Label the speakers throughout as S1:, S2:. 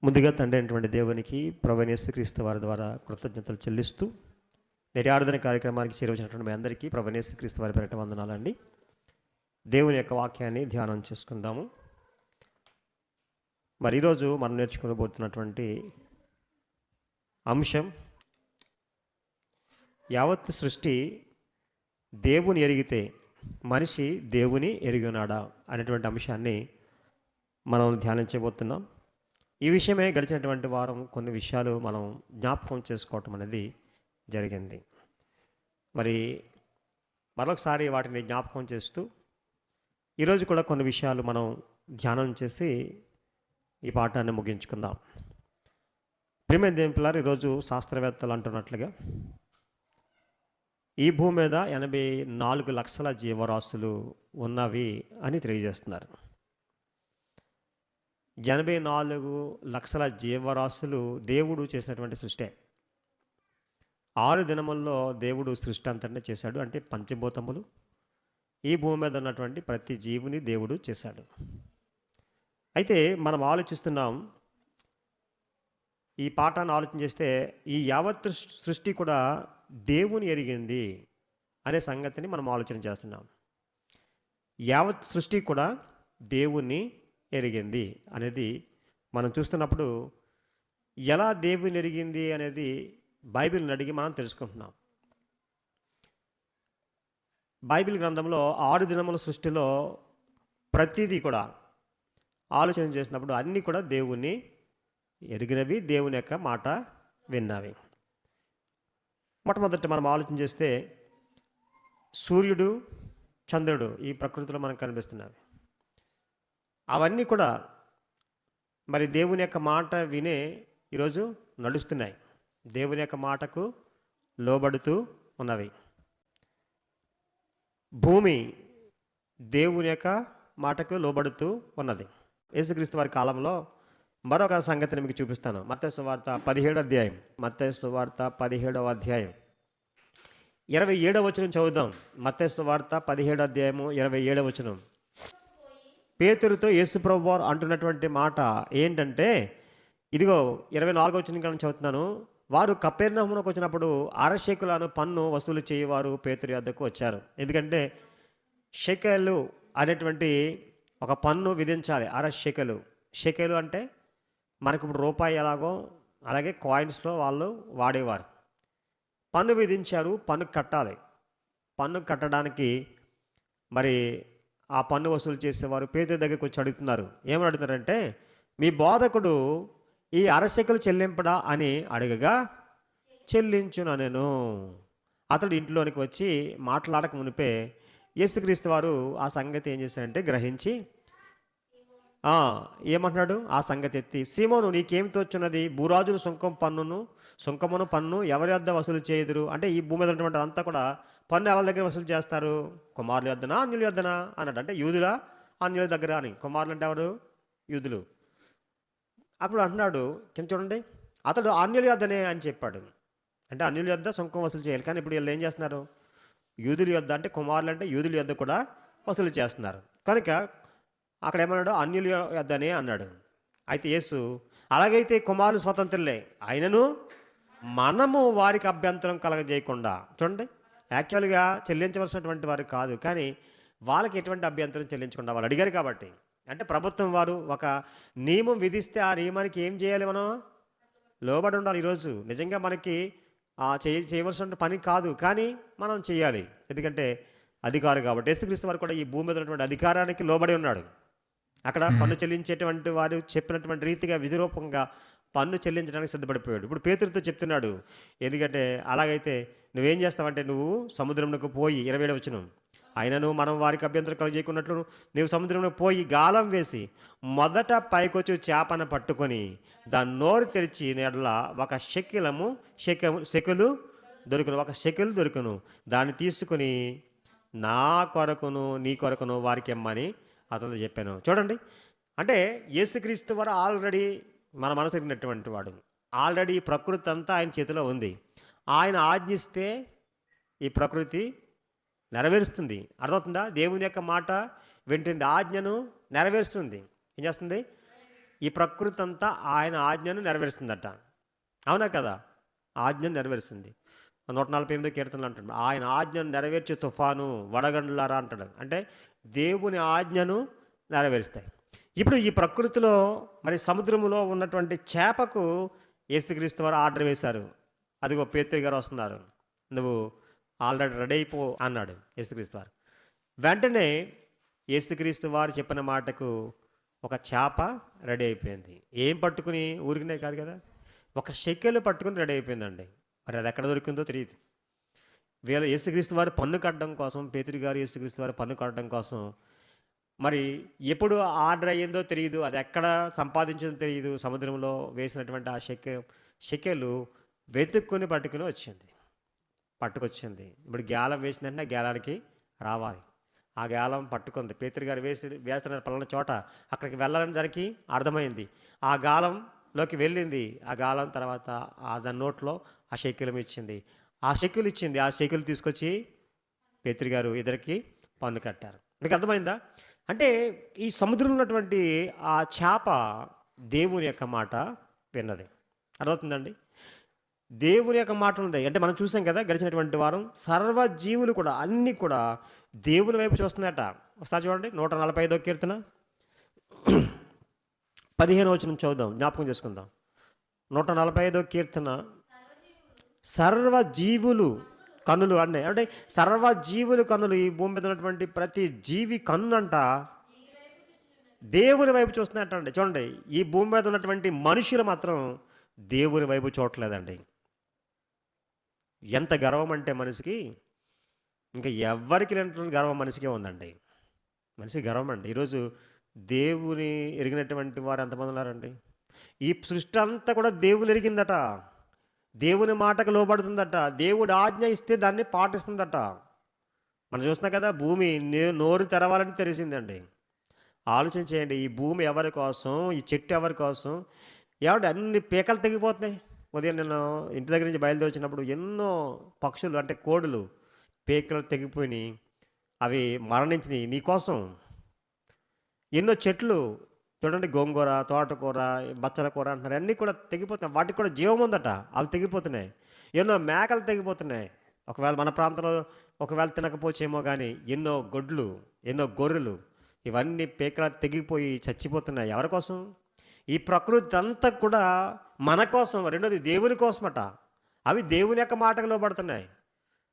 S1: ముందుగా తండ్రి అయినటువంటి దేవునికి ప్రభువైన యేసుక్రీస్తు వారి ద్వారా కృతజ్ఞతలు చెల్లిస్తూ నేటి ఆరాధన కార్యక్రమానికి చేరువచ్చినటువంటి మీ అందరికీ ప్రభువైన యేసుక్రీస్తు వారి పేరిట వందనాలండి. దేవుని యొక్క వాక్యాన్ని ధ్యానం చేసుకుందాము. మరి ఈరోజు మనం నేర్చుకోబోతున్నటువంటి అంశం యావత్ సృష్టి దేవుని ఎరిగితే మనిషి దేవుని ఎరిగి ఉన్నాడా అనేటువంటి అంశాన్ని మనం ధ్యానించబోతున్నాం. ఈ విషయమే గడిచినటువంటి వారం కొన్ని విషయాలు మనం జ్ఞాపకం చేసుకోవటం అనేది జరిగింది. మరి మరొకసారి వాటిని జ్ఞాపకం చేస్తూ ఈరోజు కూడా కొన్ని విషయాలు మనం ధ్యానం చేసి ఈ పాఠాన్ని ముగించుకుందాం. ప్రియమైన దేవుని పిల్లలు, ఈరోజు శాస్త్రవేత్తలు అంటున్నట్లుగా ఈ భూమి మీద 84 లక్షల జీవరాశులు ఉన్నవి అని తెలియజేస్తున్నారు. 84 లక్షల జీవరాశులు దేవుడు చేసినటువంటి సృష్టి. 6 దినముల్లో దేవుడు సృష్టి అంతటా చేశాడు. అంటే పంచభూతములు ఈ భూమి మీద ఉన్నటువంటి ప్రతి జీవుని దేవుడు చేశాడు. అయితే మనం ఆలోచిస్తున్నాం, ఈ పాఠాన్ని ఆలోచన చేస్తే ఈ యావత్ సృష్టి కూడా దేవుని ఎరిగింది అనే సంగతిని మనం ఆలోచన చేస్తున్నాం. యావత్ సృష్టి కూడా దేవుని ఎరిగింది అనేది మనం చూస్తున్నప్పుడు ఎలా దేవుని ఎరిగింది అనేది బైబిల్ని అడిగి మనం తెలుసుకుంటున్నాం. బైబిల్ గ్రంథంలో 6 దినముల సృష్టిలో ప్రతిదీ కూడా ఆలోచన చేసినప్పుడు అన్నీ కూడా దేవుని ఎరిగినవి, దేవుని యొక్క మాట విన్నవి. మొట్టమొదటి మనం ఆలోచన చేస్తే సూర్యుడు, చంద్రుడు ఈ ప్రకృతిలో మనకు కనిపిస్తున్నవి. అవన్నీ కూడా మరి దేవుని యొక్క మాట వినే ఈరోజు నడుస్తున్నాయి. దేవుని యొక్క మాటకు లోబడుతూ ఉన్నవి. భూమి దేవుని యొక్క మాటకు లోబడుతూ ఉన్నది. యేసుక్రీస్తు వారి కాలంలో మరొక సంగతిని మీకు చూపిస్తాను. మత్తయి సువార్త 17వ అధ్యాయం. మత్తయి సువార్త 17వ అధ్యాయం 27వ వచనం చదువుదాం. మత్తయి సువార్త 17వ అధ్యాయము 27వ వచనం. పేతురుతో యేసు ప్రభువారు అంటున్నటువంటి మాట ఏంటంటే, ఇదిగో 24వ వచనం కానీ చదువుతున్నాను. వారు కపెర్నహూమునకు వచ్చినప్పుడు 6 షెకెలను పన్ను వసూలు చేయవారు పేతురు వద్దకు వచ్చారు. ఎందుకంటే షెకెలు అనేటువంటి ఒక పన్ను విధించాలి. 6 షెకెలు. షెకెలు అంటే మనకు ఇప్పుడు రూపాయి ఎలాగో అలాగే కాయిన్స్లో వాళ్ళు వాడేవారు. పన్ను విధించారు, పన్ను కట్టాలి. పన్ను కట్టడానికి మరి ఆ పన్ను వసూలు చేసేవారు పేతురు దగ్గరికి వచ్చి అడుగుతున్నారు. ఏమని అడుగుతారంటే, మీ బోధకుడు ఈ 6 షెకెలు చెల్లింపడా అని అడగగా చెల్లించును నేను. అతడు ఇంట్లోనికి వచ్చి మాట్లాడక మునిపే యేసుక్రీస్తు వారు ఆ సంగతి ఏం చేశారంటే గ్రహించి ఏమంటున్నాడు, ఆ సంగతి ఎత్తి, సీమోను నీకేమి తోచున్నది? భూరాజులు సుంకమును పన్ను ఎవరి వద్ద వసూలు చేయుదురు? అంటే ఈ భూమి మీద ఉన్నటువంటి అంతా కూడా పన్ను ఎవరి దగ్గర వసూలు చేస్తారు? కుమారుల వద్దనా, అన్యుల వద్దనా అన్నాడు. అంటే యూదుల, అన్యుల దగ్గర అని. కుమారులు అంటే ఎవరు? యూదులు. అప్పుడు అంటున్నాడు కింద చూడండి, అతడు అన్యుల వద్దనే అని చెప్పాడు. అంటే అన్యుల వద్ద సుంకం వసూలు చేయాలి. కానీ ఇప్పుడు వీళ్ళు ఏం చేస్తున్నారు? యూదుల వద్ద అంటే కుమారులు అంటే యూదుల వద్ద కూడా వసూలు చేస్తున్నారు. కనుక అక్కడ ఏమన్నాడు? అన్యుల వద్దనే అన్నాడు. అయితే యేసు, అలాగైతే కుమారులు స్వతంత్రులే, అయినను మనము వారికి అభ్యంతరం కలగజేయకుండా. చూడండి, యాక్చువల్గా చెల్లించవలసినటువంటి వారు కాదు, కానీ వాళ్ళకి ఎటువంటి అభ్యంతరం చెల్లించకుండా వాళ్ళు అడిగారు కాబట్టి. అంటే ప్రభుత్వం వారు ఒక నియమం విధిస్తే ఆ నియమానికి ఏం చేయాలి? మనం లోబడి ఉండాలి. ఈరోజు నిజంగా మనకి చేయవలసిన పని కాదు, కానీ మనం చేయాలి. ఎందుకంటే అధికారం కాబట్టి. యేసుక్రీస్తు వారు కూడా ఈ భూమి మీద ఉన్నటువంటి అధికారానికి లోబడి ఉన్నాడు. అక్కడ పన్ను చెల్లించేటువంటి వారు చెప్పినటువంటి రీతిగా విధిరూపంగా పన్ను చెల్లించడానికి సిద్ధపడిపోయాడు. ఇప్పుడు పేతురుతో చెప్తున్నాడు, ఎందుకంటే అలాగైతే నువ్వేం చేస్తావంటే, నువ్వు సముద్రంలోకి పోయి 27వ వచనం, అయినను మనం వారికి అభ్యంతరం కలుగజేయకున్నట్లు నువ్వు సముద్రంలో పోయి గాలం వేసి మొదట పైకొచ్చి చేపను పట్టుకొని దాని నోరు తెరిచి నెడల ఒక షెకెలు దొరుకును, ఒక షెకెలు దొరుకును. దాన్ని తీసుకుని నా కొరకును నీ కొరకును వారికి ఇమ్మని అతను చెప్పాను. చూడండి, అంటే యేసుక్రీస్తు వారు ఆల్రెడీ మన మనసున్నటువంటి వాడు. ఆల్రెడీ ఈ ప్రకృతి అంతా ఆయన చేతిలో ఉంది. ఆయన ఆజ్ఞిస్తే ఈ ప్రకృతి నెరవేరుస్తుంది. అర్థమవుతుందా? దేవుని యొక్క మాట వింటుంది, ఆజ్ఞను నెరవేరుస్తుంది. ఏం చేస్తుంది? ఈ ప్రకృతి అంతా ఆయన ఆజ్ఞను నెరవేరుస్తుందట. అవునా కదా? ఆజ్ఞను నెరవేరుస్తుంది. 148 కీర్తనలు అంటాడు, ఆయన ఆజ్ఞను నెరవేర్చే తుఫాను వడగండ్లారా అంటాడు. అంటే దేవుని ఆజ్ఞను నెరవేరుస్తాయి. ఇప్పుడు ఈ ప్రకృతిలో మరి సముద్రములో ఉన్నటువంటి చేపకు యేసుక్రీస్తు వారు ఆర్డర్ వేశారు. అదిగో పేతురు గారు వస్తున్నారు, నువ్వు ఆల్రెడీ రెడీ అయిపో అన్నాడు యేసుక్రీస్తు వారు. వెంటనే యేసుక్రీస్తు వారు చెప్పిన మాటకు ఒక చేప రెడీ అయిపోయింది. ఏం పట్టుకుని? ఊరికినే కాదు కదా, ఒక షెకెల్ పట్టుకుని రెడీ అయిపోయిందండి. మరి అది ఎక్కడ దొరికిందో తెలియదు. వీళ్ళ యేసుక్రీస్తు వారు పన్ను కట్టడం కోసం, పేతురు గారు యేసుక్రీస్తు వారు పన్ను కట్టడం కోసం మరి ఎప్పుడు ఆర్డర్ అయ్యిందో తెలియదు, అది ఎక్కడ సంపాదించిందో తెలియదు. సముద్రంలో వేసినటువంటి ఆ షెకెలు వెతుక్కుని పట్టుకొచ్చింది. ఇప్పుడు గేలం వేసిందంటే గేలానికి రావాలి. ఆ గేలం పట్టుకుంది. పేతురు గారు వేసిన పలానా చోట అక్కడికి వెళ్ళాలని దానికి అర్థమైంది. ఆ గాలంలోకి వెళ్ళింది. ఆ గాలం తర్వాత దాని నోట్లో ఆ షెకెలు ఇచ్చింది. ఆ షెకెలు తీసుకొచ్చి పేతురు గారు ఇద్దరికి పన్ను కట్టారు. మీకు అర్థమైందా? అంటే ఈ సముద్రంలో ఉన్నటువంటి ఆ చేప దేవుని యొక్క మాట విన్నది. అర్థమవుతుందండి? దేవుని యొక్క మాట ఉంది. అంటే మనం చూసాం కదా గడిచినటువంటి వారం, సర్వజీవులు కూడా అన్నీ కూడా దేవుని వైపు చూస్తున్నాయట. ఒకసారి చూడండి 145వ కీర్తన 15వ వచనం చదువుదాం, జ్ఞాపకం చేసుకుందాం. 145వ కీర్తన, సర్వజీవులు కన్నులు అన్నాయి. అంటే సర్వజీవులు కన్నులు, ఈ భూమి మీద ఉన్నటువంటి ప్రతి జీవి కన్ను అంట దేవుని వైపు చూస్తున్నట్టండి. చూడండి, ఈ భూమి మీద ఉన్నటువంటి మనుషులు మాత్రం దేవుని వైపు చూడలేదండి. ఎంత గర్వం అంటే మనిషికి, ఇంకా ఎవ్వరికి లేనటువంటి గర్వం మనిషికే ఉందండి. మనిషికి గర్వం అండి. ఈరోజు దేవుని ఎరిగినటువంటి వారు ఎంతమంది ఉన్నారండి? ఈ సృష్టి అంతా కూడా దేవుని ఎరిగిందట, దేవుని మాటకు లోబడుతుందట, దేవుడు ఆజ్ఞ ఇస్తే దాన్ని పాటిస్తుందట. మనం చూస్తున్నాం కదా, భూమి నోరు తెరవాలని తెరిచిందండి. ఆలోచన చేయండి, ఈ భూమి ఎవరి కోసం, ఈ చెట్టు ఎవరి కోసం? ఏమంటే అన్ని పీకలు తెగిపోతున్నాయి. ఉదయం నేను ఇంటి దగ్గర నుంచి బయలుదేరి వచ్చినప్పుడు ఎన్నో పక్షులు అంటే కోడులు పీకలు తెగిపోయినాయి, అవి మరణించినాయి నీకోసం. ఎన్నో చెట్లు చూడండి, గోంగూర, తోటకూర, బచ్చల కూర అంటున్నారు, అన్నీ కూడా తెగిపోతున్నాయి. వాటికి కూడా జీవం ఉందట, అవి తెగిపోతున్నాయి. ఎన్నో మేకలు తెగిపోతున్నాయి. ఒకవేళ మన ప్రాంతంలో ఒకవేళ తినకపోచేమో కానీ ఎన్నో గొడ్లు, ఎన్నో గొర్రెలు, ఇవన్నీ పీకలు తెగిపోయి చచ్చిపోతున్నాయి. ఎవరి కోసం? ఈ ప్రకృతి అంతా కూడా మన కోసం. రెండోది దేవుని కోసమట. అవి దేవుని యొక్క మాటకు లోబడుతున్నాయి.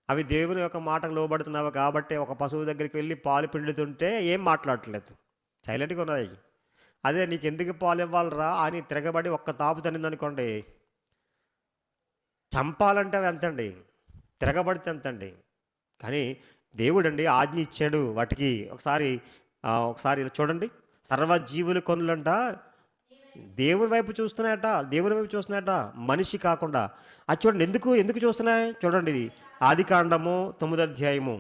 S1: అవి దేవుని యొక్క మాటకు లోబడుతున్నావు కాబట్టి ఒక పశువు దగ్గరికి వెళ్ళి పాలు పిండుతుంటే ఏం మాట్లాడట్లేదు, సైలెంట్గా ఉన్నాయి. అదే నీకు ఎందుకు పాలు ఇవ్వాలరా అని తిరగబడి ఒక్క తాపు తనిందనుకోండి, చంపాలంటే అవి ఎంతండి, తిరగబడితే ఎంతండి. కానీ దేవుడండి ఆజ్ఞ ఇచ్చాడు వాటికి. ఒకసారి చూడండి, సర్వజీవులు కొనులంట దేవుని వైపు చూస్తున్నాయట, మనిషి కాకుండా. అది చూడండి, ఎందుకు చూస్తున్నాయి చూడండి. ఇది ఆదికాండము 9వ అధ్యాయము,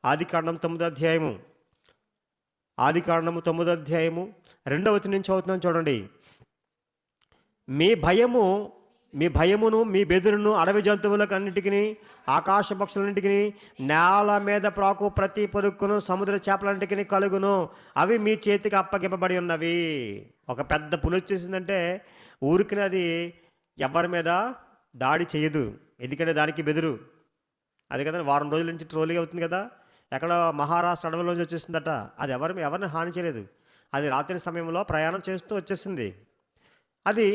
S1: ఆదికాండం 9వ అధ్యాయము 2వ వచనం నుంచి చదువుతున్నాను చూడండి. మీ భయమును మీ బెదురును అడవి జంతువులకు అన్నిటికీ, ఆకాశ పక్షులన్నింటికి, నేల మీద ప్రాకు ప్రతి పొరుక్కును, సముద్ర చేపలన్నింటికి కలుగును. అవి మీ చేతికి అప్పగింపబడి ఉన్నవి. ఒక పెద్ద పులి వచ్చేసిందంటే ఊరికి అది ఎవరి మీద దాడి చేయదు, ఎందుకంటే దానికి బెదురు. అది కదా వారం రోజుల నుంచి ట్రోలింగ్ అవుతుంది కదా, ఎక్కడ మహారాష్ట్ర అడవిలోంచి వచ్చేసిందట. అది ఎవరిని హాని చేయలేదు. అది రాత్రి సమయంలో ప్రయాణం చేస్తూ వచ్చేసింది. అది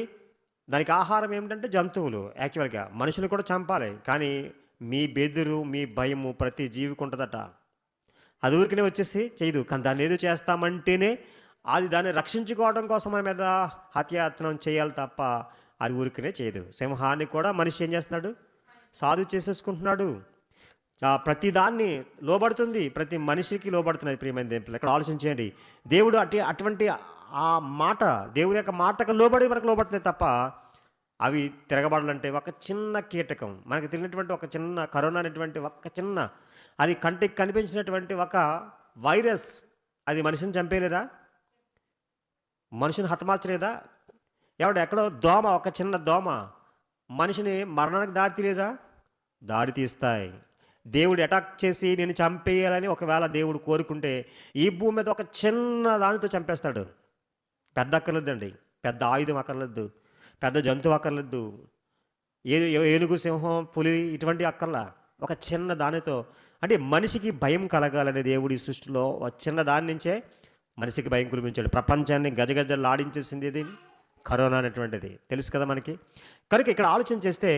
S1: దానికి ఆహారం ఏమిటంటే జంతువులు. యాక్చువల్గా మనుషులు కూడా చంపాలి, కానీ మీ బెదురు, మీ భయము ప్రతి జీవికి ఉంటుందట. అది ఊరికనే వచ్చేసి చేయదు, కానీ దాన్ని ఏదో చేస్తామంటేనే అది దాన్ని రక్షించుకోవడం కోసం మన మీద హత్యాయత్నం చేయాలి తప్ప అది ఊరికనే చేయదు. సింహాన్ని కూడా మనిషి ఏం చేస్తున్నాడు? సాధు చేసేసుకుంటున్నాడు. ప్రతి దాన్ని లోబడుతుంది, ప్రతి మనిషికి లోబడుతున్నది. ప్రియమైన దేవుని ఇక్కడ ఆలోచించేయండి, దేవుడు అటువంటి ఆ మాట, దేవుని యొక్క మాటకు లోబడి మనకు లోబడుతున్నాయి తప్ప అవి తిరగబడాలంటే ఒక చిన్న కీటకం, మనకు తెలియనటువంటి ఒక చిన్న కరోనా అనేటువంటి ఒక చిన్న, అది కంటికి కనిపించినటువంటి ఒక వైరస్, అది మనిషిని చంపేయలేదా? మనిషిని హతమార్చలేదా? ఎక్కడో దోమ, ఒక చిన్న దోమ మనిషిని మరణానికి దారి తీస్తాయి. దేవుడు అటాక్ చేసి నేను చంపేయాలని ఒకవేళ దేవుడు కోరుకుంటే ఈ భూమి మీద ఒక చిన్న దానితో చంపేస్తాడు. పెద్ద అక్కర్లేదండి. పెద్ద ఆయుధం అక్కర్లేదు, పెద్ద జంతువు అక్కర్లేదు, ఏనుగు, సింహం, పులి ఇటువంటి అక్కర్లా. ఒక చిన్న దానితో, అంటే మనిషికి భయం కలగాలనే దేవుడి సృష్టిలో ఒక చిన్న దాని నుంచే మనిషికి భయం కురిపించాడు. ప్రపంచాన్ని గజగజలాడించేసింది ఇది కరోనా అనేటువంటిది, తెలుసు కదా మనకి. కనుక ఇక్కడ ఆలోచన చేస్తే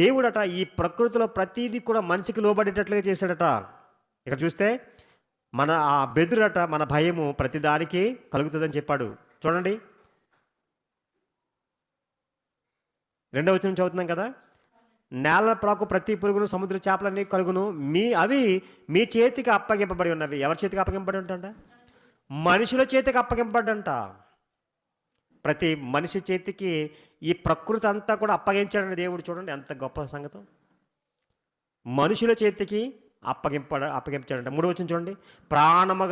S1: దేవుడట ఈ ప్రకృతిలో ప్రతీది కూడా మనిషికి లోబడేటట్లుగా చేశాడట. ఇక్కడ చూస్తే మన ఆ బెదురట, మన భయము ప్రతిదానికి కలుగుతుందని చెప్పాడు. చూడండి 2వ వచనం చదువుతున్నాం కదా. నేల ప్రాకు ప్రతి పురుగును సముద్ర చేపలన్నీ కలుగును, అవి మీ చేతికి అప్పగింపబడి ఉన్నవి. ఎవరి చేతికి అప్పగింపబడి ఉంటాయంట? మనుషుల చేతికి అప్పగింపబడ్డంట. ప్రతి మనిషి చేతికి ఈ ప్రకృతి అంతా కూడా అప్పగించాడని దేవుడు. చూడండి ఎంత గొప్ప సంగతం. మనుషుల చేతికి అప్పగించాడంట. 3వ వచనం చూడండి. ప్రాణము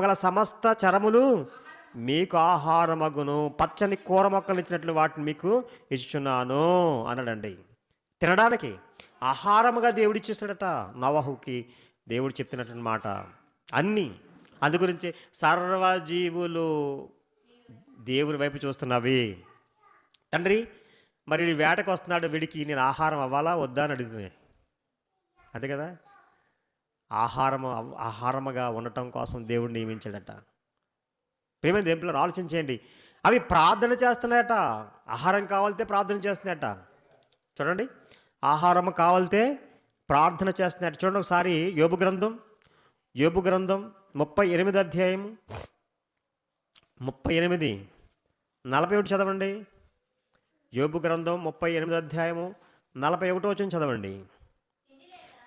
S1: గల సమస్త చరములు మీకు ఆహారమగును, పచ్చని కూర మొక్కలు ఇచ్చినట్లు వాటిని మీకు ఇచ్చుచున్నాను అన్నాడండి. తినడానికి ఆహారముగా దేవుడు ఇచ్చేసాడట నోవహుకి. దేవుడు చెప్తున్నటువంటి మాట అన్నీ. అందు గురించి సర్వజీవులు దేవుని వైపు చూస్తున్నవి. తండ్రి మరి వేటకు వస్తున్నాడు, వీడికి నేను ఆహారం అవ్వాలా వద్దా అని అడుగుతుంది. అదే కదా, ఆహారముగా ఉండటం కోసం దేవుడు నియమించాడట. ప్రేమ దేవుళ్ళు ఆలోచించేయండి. అవి ప్రార్థన చేస్తున్నాయట. ఆహారం కావాలితే ప్రార్థన చేస్తున్నాయట. చూడండి, ఆహారం కావాలితే ప్రార్థన చేస్తున్నాయట. చూడండి ఒకసారి యోబు గ్రంథం 38వ అధ్యాయం 38:41 చదవండి. యోబు గ్రంథం 38వ అధ్యాయము 41వ వచనం చదవండి.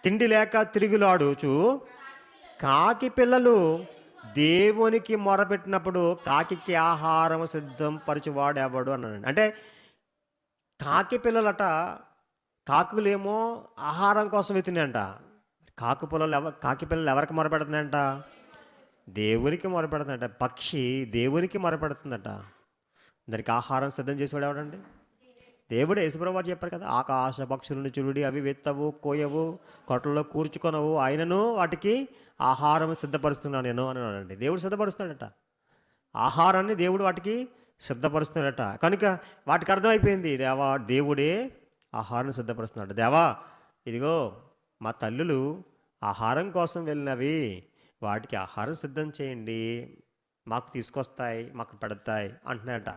S1: తిండి లేక తిరుగులాడుచు కాకి పిల్లలు దేవునికి మొరపెట్టినప్పుడు కాకికి ఆహారం సిద్ధం పరిచివాడు ఎవడు అన్నాడు. అంటే కాకి పిల్లలట, కాకులేమో ఆహారం కోసం వెతినాయంట. కాకి పిల్లలు ఎవరికి మొరపెడుతుందంట? దేవునికి మొరపెడుతుందంట. పక్షి దేవునికి మొరపెడుతుందట. దానికి ఆహారం సిద్ధం చేసేవాడు ఎవడండి? దేవుడే. యేసుప్రభువు వారు చెప్పారు కదా, ఆకాశ పక్షులను చూడి అవి వెత్తవు, కోయవు, కొట్టల్లో కూర్చుకొనవు, ఆయనను వాటికి ఆహారం సిద్ధపరుస్తున్నాను నేను అన్నాడండి. దేవుడు సిద్ధపరుస్తాడట ఆహారాన్ని, దేవుడు వాటికి సిద్ధపరుస్తున్నాడట. కనుక వాటికి అర్థమైపోయింది, దేవుడే ఆహారం సిద్ధపరుస్తున్నాడు. దేవా ఇదిగో మా తల్లులు ఆహారం కోసం వెళ్ళినవి, వాటికి ఆహారం సిద్ధం చేయండి, మాకు తీసుకొస్తాయి, మాకు పెడతాయి అంటున్నాయట.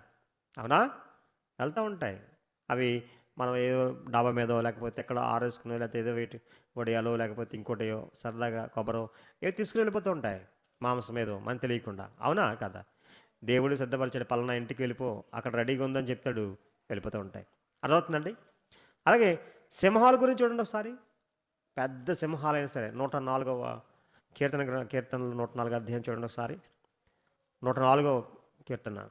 S1: అవునా? వెళ్తూ ఉంటాయి అవి. మనం ఏదో డాబా మీదో లేకపోతే ఎక్కడో ఆరేసుకునో లేకపోతే ఏదో వేటి వడియాలో లేకపోతే ఇంకోటియో సరదాగా కొబ్బరో ఏదో తీసుకుని వెళ్ళిపోతూ ఉంటాయి, మాంసం ఏదో మనకు తెలియకుండా. అవునా కదా? దేవుడు సిద్ధపరిచాడు, పలానా ఇంటికి వెళ్ళిపో, అక్కడ రెడీగా ఉందని చెప్తాడు, వెళ్ళిపోతూ ఉంటాయి. అర్థమవుతుందండి? అలాగే సింహాల గురించి చూడండి ఒకసారి. పెద్ద సింహాలైనా సరే 104వ కీర్తనలు 104వ అధ్యాయం చూడండి ఒకసారి. 104వ కీర్తన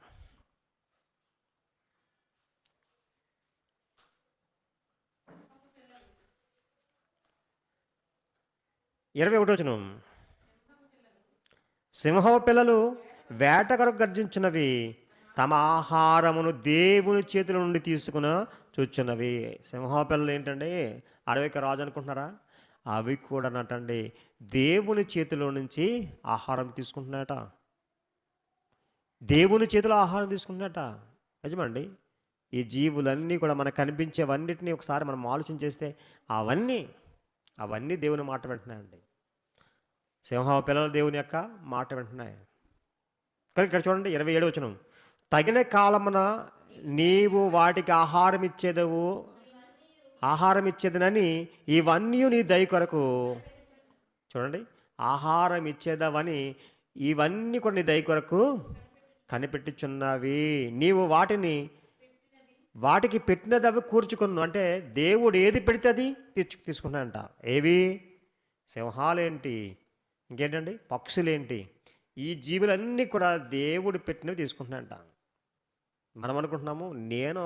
S1: 21వ వచనం. సింహపు పిల్లలు వేటకొరకు గర్జించినవి, తమ ఆహారమును దేవుని చేతుల నుండి తీసుకుని చూచున్నవి. సింహపు పిల్లలు ఏంటండి? అడవికి రాజు అనుకుంటున్నారా? అవి కూడా నటండి దేవుని చేతిలో నుంచి ఆహారం తీసుకుంటున్నాయట. దేవుని చేతిలో ఆహారం తీసుకుంటున్నట. నిజమండి. ఈ జీవులన్నీ కూడా మనకు కనిపించేవన్నిటినీ ఒకసారి మనం ఆలోచన చేస్తే అవన్నీ దేవుని మాట వింటున్నాయండి. సింహం పిల్లలు దేవుని యొక్క మాట వింటున్నాయి. కానీ ఇక్కడ చూడండి 27వ వచనం. తగిన కాలమున నీవు వాటికి ఆహారం ఇచ్చేదనని ఇవన్నీ నీ దయ కొరకు. చూడండి, ఆహారం ఇచ్చేదవని ఇవన్నీ కూడా నీ దయ కొరకు కనిపెట్టుచున్నవి. నీవు వాటికి పెట్టినది అవి కూర్చుకున్నావు. అంటే దేవుడు ఏది పెడితే అది తీసుకున్నాడంట. ఏవి? సింహాలేంటి, ఇంకేంటండి, పక్షులేంటి, ఈ జీవులన్నీ కూడా దేవుడు పెట్టినవి తీసుకుంటున్నాడంట. మనం అనుకుంటున్నాము, నేను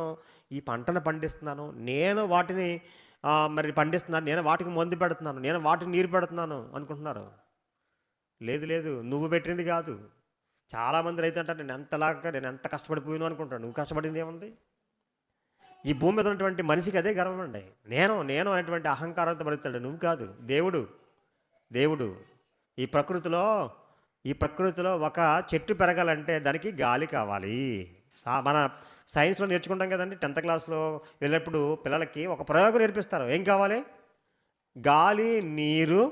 S1: ఈ పంటను పండిస్తున్నాను, నేను వాటిని పండిస్తున్నాను, నేను వాటికి మందు పెడుతున్నాను, నేను వాటికి నీరు పెడుతున్నాను అనుకుంటున్నారు. లేదు, నువ్వు పెట్టింది కాదు. చాలామంది రైతు అంటారు, నేను ఎంత కష్టపడిపోయాను అనుకుంటాను. నువ్వు కష్టపడింది ఏముంది? ఈ భూమి మీద ఉన్నటువంటి మనిషికి అదే గర్వం అండి. నేను అనేటువంటి అహంకారంతో పడుతాడు. నువ్వు కాదు, దేవుడు. ఈ ప్రకృతిలో ఈ ప్రకృతిలో ఒక చెట్టు పెరగాలంటే దానికి గాలి కావాలి. మన సైన్స్‌లో నేర్చుకుంటాం కదండీ! 10థ్ క్లాస్‌లో వెళ్ళినప్పుడు పిల్లలకి ఒక ప్రయోగం నేర్పిస్తారు. ఏం కావాలి? గాలి, నీరు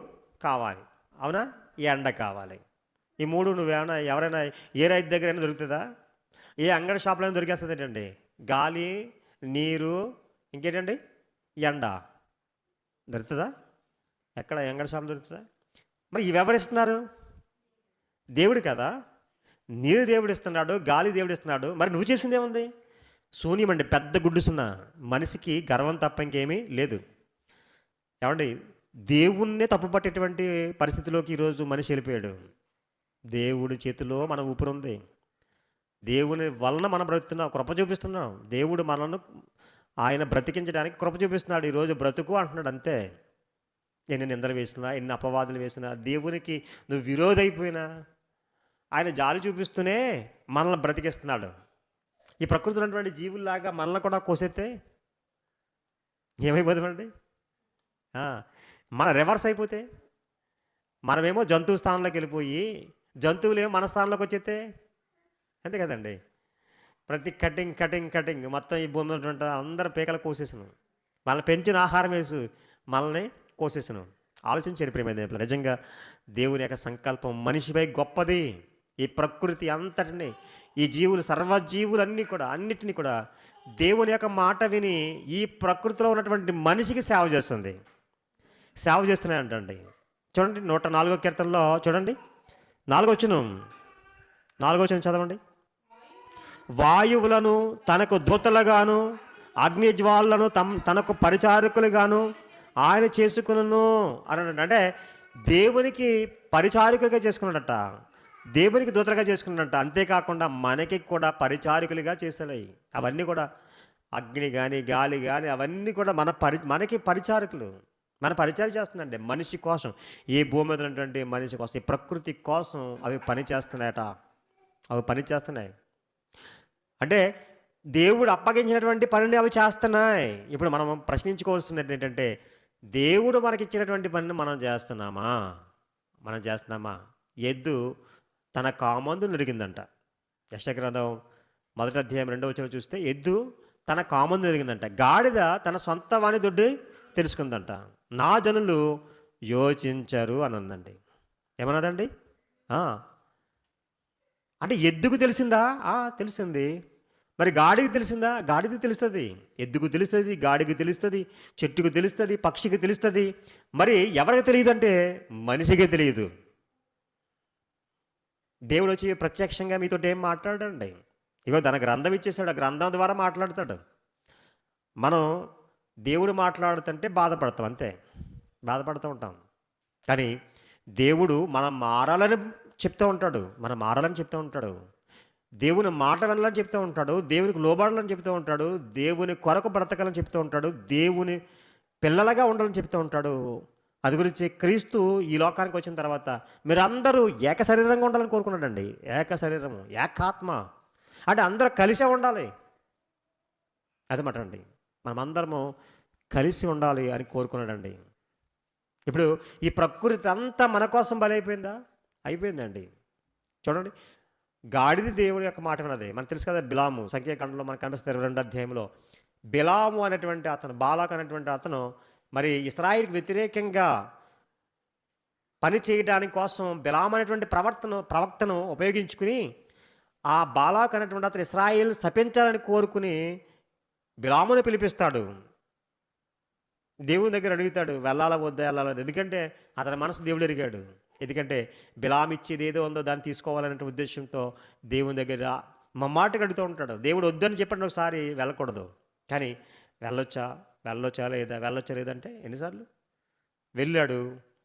S1: కావాలి. అవునా? ఎండ కావాలి. ఈ 3 నువ్వేమన్నా ఎవరైనా ఏ రైతు దగ్గరైనా దొరుకుతదా? ఏ అంగడి షాప్‌లోనే దొరికేస్తదేటండి. గాలి, నీరు, ఇంకేంటండి? ఎండ. దొరుకుతదా? ఎక్కడ అంగడి షాప్‌లో దొరుకుతదా? మరి ఇవెవరిస్తున్నారు? దేవుడు కదా! నీరు దేవుడిస్తున్నాడు, గాలి దేవుడిస్తున్నాడు. మరి నువ్వు చేసిందేముంది? శూన్యమండి, పెద్ద గుడ్డు సున్నా. మనిషికి గర్వం తప్ప ఇంకేమీ లేదు. ఏవండి, దేవుణ్ణే తప్పుపట్టేటువంటి పరిస్థితిలోకి ఈరోజు మనిషి వెళ్ళిపోయాడు. దేవుడి చేతిలో మన ఊపిరుంది. దేవుని వలన మనం బ్రతుకుతున్నాం, కృప చూపిస్తున్నాం. దేవుడు మనను ఆయన బ్రతికించడానికి కృప చూపిస్తున్నాడు. ఈరోజు బ్రతుకు అంటున్నాడు అంతే. ఎన్ని నిందలు వేసినా, ఎన్ని అపవాదులు వేసినా, దేవునికి నువ్వు విరోధైపోయినా ఆయన జాలి చూపిస్తూనే మనల్ని బ్రతికిస్తున్నాడు. ఈ ప్రకృతిలో ఉన్నటువంటి జీవుల్లాగా మనల్ని కూడా కోసేస్తే ఏమైపోతామండి? మన రివర్స్ అయిపోతే, మనమేమో జంతువు స్థానంలోకి వెళ్ళిపోయి జంతువులేమో మన స్థానంలోకి వచ్చేస్తే అంతే కదండి. ప్రతి కటింగ్ మొత్తం ఈ భూమి ఉన్నటువంటి అందరు పీకలు కోసేసాను. మనల్ని పెంచిన ఆహారం వేసి మనల్ని కోసేసాను. ఆలోచించారు ప్రియమైన దేవుడు. నిజంగా దేవుని యొక్క సంకల్పం మనిషిపై గొప్పది. ఈ ప్రకృతి అంతటిని, ఈ జీవులు, సర్వజీవులన్నీ కూడా, అన్నిటినీ కూడా దేవుని యొక్క మాట విని ఈ ప్రకృతిలో ఉన్నటువంటి మనిషికి సేవ చేస్తుంది. సేవ చేస్తున్నాయంటండి. చూడండి 104వ కీర్తనలో చూడండి, 4వ వచనం చదవండి. వాయువులను తనకు దూతలుగాను, అగ్నిజ్వాలను తనకు పరిచారకులుగాను ఆయన చేసుకును అన్నాడు. అంటే దేవునికి పరిచారకులుగా చేసుకున్నాడట, దేవునికి దూతలుగా చేసుకున్నాడట. అంతేకాకుండా మనకి కూడా పరిచారకులుగా చేశాయి. అవన్నీ కూడా అగ్ని కానీ, గాలి కానీ, అవన్నీ కూడా మనకి పరిచారకులు. మన పరిచయం చేస్తుందండి మనిషి కోసం. ఈ భూమి మీద ఉన్నటువంటి మనిషి కోసం, ఈ ప్రకృతి కోసం అవి పనిచేస్తున్నాయట. అవి పనిచేస్తున్నాయి అంటే దేవుడు అప్పగించినటువంటి పనిని అవి చేస్తున్నాయి. ఇప్పుడు మనం ప్రశ్నించుకోవాల్సినది ఏంటంటే, దేవుడు మనకిచ్చినటువంటి పనిని మనం చేస్తున్నామా? ఎద్దు తన కామందు నిరిగిందంట. యెషయా గ్రంథం 1వ అధ్యాయం 2వ వచనం చూస్తే, ఎద్దు తన కామందు నిరిగిందంట. గాడిద తన సొంత వాని దొడ్డి తెలుసుకుందంట. నా జనులు యోచించరు అని ఉందండి. ఏమన్నదండి? అంటే ఎద్దుకు తెలిసిందా? తెలిసింది. మరి గాడికి తెలిసిందా? గాడికి తెలుస్తుంది. ఎద్దుకు తెలుస్తుంది, గాడికి తెలుస్తుంది, చెట్టుకు తెలుస్తుంది, పక్షికి తెలుస్తుంది. మరి ఎవరికి తెలియదు అంటే మనిషికే తెలియదు. దేవుడు వచ్చి ప్రత్యక్షంగా మీతో ఏం మాట్లాడండి. ఇగో తన గ్రంథం ఇచ్చేసాడు, ఆ గ్రంథం ద్వారా మాట్లాడతాడు. మనం దేవుడు మాట్లాడుతుంటే బాధపడతాం, అంతే, బాధపడుతూ ఉంటాం. కానీ దేవుడు మనం మారాలని చెప్తూ ఉంటాడు, దేవుని మాట వినాలని చెప్తూ ఉంటాడు, దేవునికి లోబడాలని చెప్తూ ఉంటాడు, దేవుని కొరకు బ్రతకాలని చెప్తూ ఉంటాడు, దేవుని పిల్లలుగా ఉండాలని చెప్తూ ఉంటాడు. అది గురించి క్రీస్తు ఈ లోకానికి వచ్చిన తర్వాత మీరందరూ ఏక శరీరంగా ఉండాలని కోరుకున్నాడండి. ఏక శరీరము, ఏకాత్మ అంటే అందరూ కలిసే ఉండాలి. అదమాట అండి, మనమందరము కలిసి ఉండాలి అని కోరుకున్నాడండి. ఇప్పుడు ఈ ప్రకృతి అంతా మన కోసం బలైపోయిందా? అయిపోయిందండి. చూడండి, గాడిది దేవుని యొక్క మాట విన్నది. మనకు తెలుసు కదా, బిలాము సంఖ్యాకాండంలో మనకు కనిపిస్తుంది 22వ అధ్యాయంలో. బిలాము అనేటువంటి అతను, బాలాక్ అనేటువంటి అతను మరి ఇశ్రాయేలుకి వ్యతిరేకంగా పని చేయడానికి కోసం బిలాము అనేటువంటి ప్రవక్తను ఉపయోగించుకుని ఆ బాలాక్ అనేటువంటి అతను ఇశ్రాయేలు శపించాలని కోరుకుని బిలామును పిలిపిస్తాడు. దేవుని దగ్గర అడుగుతాడు, వెళ్ళాలా వద్దా, వెళ్ళాలా. ఎందుకంటే అతని మనసు దేవుడు ఎరిగాడు. ఎందుకంటే బిలాము ఇచ్చేది ఏదో ఉందో దాన్ని తీసుకోవాలనే ఉద్దేశంతో దేవుని దగ్గర మమ్మాటగా అడుగుతూ ఉంటాడు. దేవుడు వద్దని చెప్పండి ఒకసారి, వెళ్ళకూడదు. కానీ వెళ్ళొచ్చా లేదంటే ఎన్నిసార్లు వెళ్ళాడు,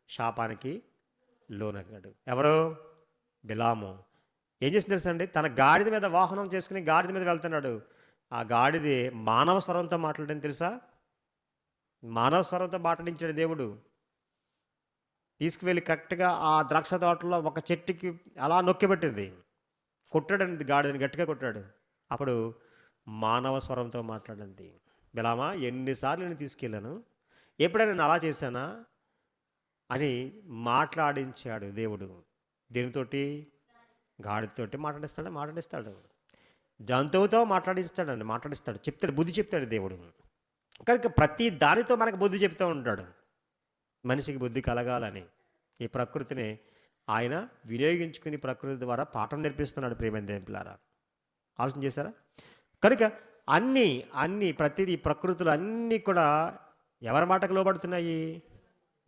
S1: శాపానికి లోనయ్యాడు. ఎవరో బిలాము ఏం చేసింది తెలుసండి, తన గాడిద మీద వాహనం చేసుకుని గాడిద మీద వెళ్తున్నాడు. ఆ గాడిది మానవ స్వరంతో మాట్లాడని తెలుసా? మానవ స్వరంతో మాట్లాడించాడు దేవుడు. తీసుకువెళ్ళి కరెక్ట్గా ఆ ద్రాక్ష తోటలో ఒక చెట్టుకి అలా నొక్కిపెట్టింది. కొట్టాడండి, గాడిదని గట్టిగా కొట్టాడు. అప్పుడు మానవ స్వరంతో మాట్లాడింది, బిలామా ఎన్నిసార్లు నేను తీసుకెళ్ళాను, ఎప్పుడైనా నేను అలా చేశానా అని మాట్లాడించాడు దేవుడు. దేనితోటి? గాడితోటి మాట్లాడిస్తాడు. జంతువుతో మాట్లాడిస్తాడు, చెప్తాడు, బుద్ధి చెప్తాడు దేవుడు. కనుక ప్రతి దానితో మనకు బుద్ధి చెప్తూ ఉంటాడు, మనిషికి బుద్ధి కలగాలని. ఈ ప్రకృతిని ఆయన వినియోగించుకుని ప్రకృతి ద్వారా పాఠం నేర్పిస్తున్నాడు. ప్రియమైన దేవులారా, ఆలోచన చేశారా? కనుక ప్రతిదీ ప్రకృతులు అన్నీ కూడా ఎవరి మాటకు లోబడుతున్నాయి?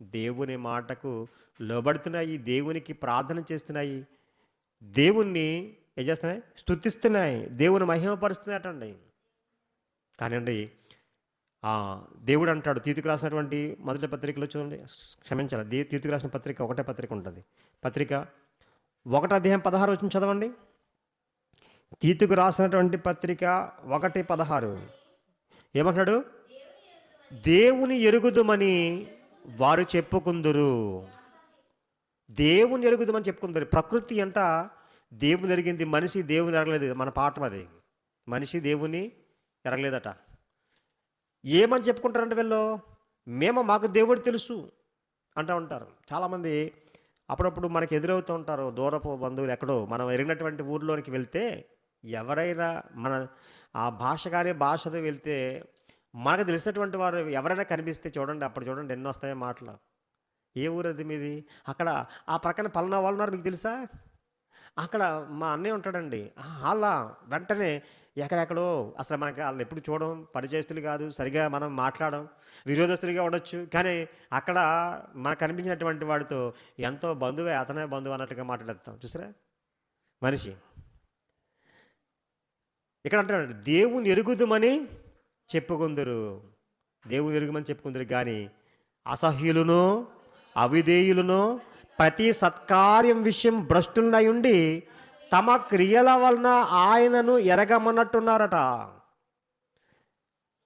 S1: దేవుని మాటకు లోబడుతున్నాయి. దేవునికి ప్రార్థన చేస్తున్నాయి, దేవుణ్ణి ఏం చేస్తున్నాయి? స్తుతిస్తున్నాయి, దేవుని మహిమపరుస్తున్నాయటండి. కానివ్వండి, దేవుడు అంటాడు, తీతుకు రాసినటువంటి మొదటి పత్రికలో చూడండి, క్షమించాలి, తీతుకు రాసిన పత్రిక ఒకటే పత్రిక ఉంటుంది. పత్రిక 1:16 చదవండి. తీతుకు రాసినటువంటి పత్రిక 1:16 ఏమంటాడు? దేవుని ఎరుగుదుమని వారు చెప్పుకుందురు. దేవుని ఎరుగుదమని చెప్పుకుందరు. ప్రకృతి అంట దేవుని ఎరిగింది, మనిషి దేవుని ఎరగలేదు. మన పాఠం అది. మనిషి దేవుని ఎరగలేదట. ఏమని చెప్పుకుంటారంటే వీళ్ళు, మాకు దేవుడు తెలుసు అంటూ ఉంటారు. చాలామంది అప్పుడప్పుడు మనకు ఎదురవుతూ ఉంటారు, దూరపు బంధువులు ఎక్కడో మనం ఎరిగినటువంటి ఊర్లోనికి వెళ్తే, ఎవరైనా మన ఆ భాష కానీ భాషతో వెళ్తే మనకు తెలిసినటువంటి వారు ఎవరైనా కనిపిస్తే చూడండి, అప్పుడు చూడండి ఎన్నో వస్తాయో మాటలు. ఏ ఊరు అది మీది? అక్కడ ఆ ప్రక్కన పలానా వాళ్ళు ఉన్నారు, మీకు తెలుసా? అక్కడ మా అన్నయ్య ఉంటాడండి. అలా వెంటనే ఎక్కడెక్కడో, అసలు మనకి వాళ్ళు ఎప్పుడు చూడడం, పరిచయస్తులు కాదు, సరిగా మనం మాట్లాడడం, విరోధస్తులుగా ఉండొచ్చు, కానీ అక్కడ మనకు కనిపించినటువంటి వాడితో ఎంతో బంధువే, అతనే బంధువు అన్నట్టుగా మాట్లాడతాం. చూసారా మనిషి? ఇక్కడ అంటాడు, దేవుని ఎరుగుదమని చెప్పుకుందరు. దేవుని ఎరుగుమని చెప్పుకుందరు, కానీ అసహ్యులను అవిధేయులను ప్రతి సత్కార్యం విషయం భ్రష్టులై ఉండి తమ క్రియల వలన ఆయనను ఎరగమన్నట్టున్నారట.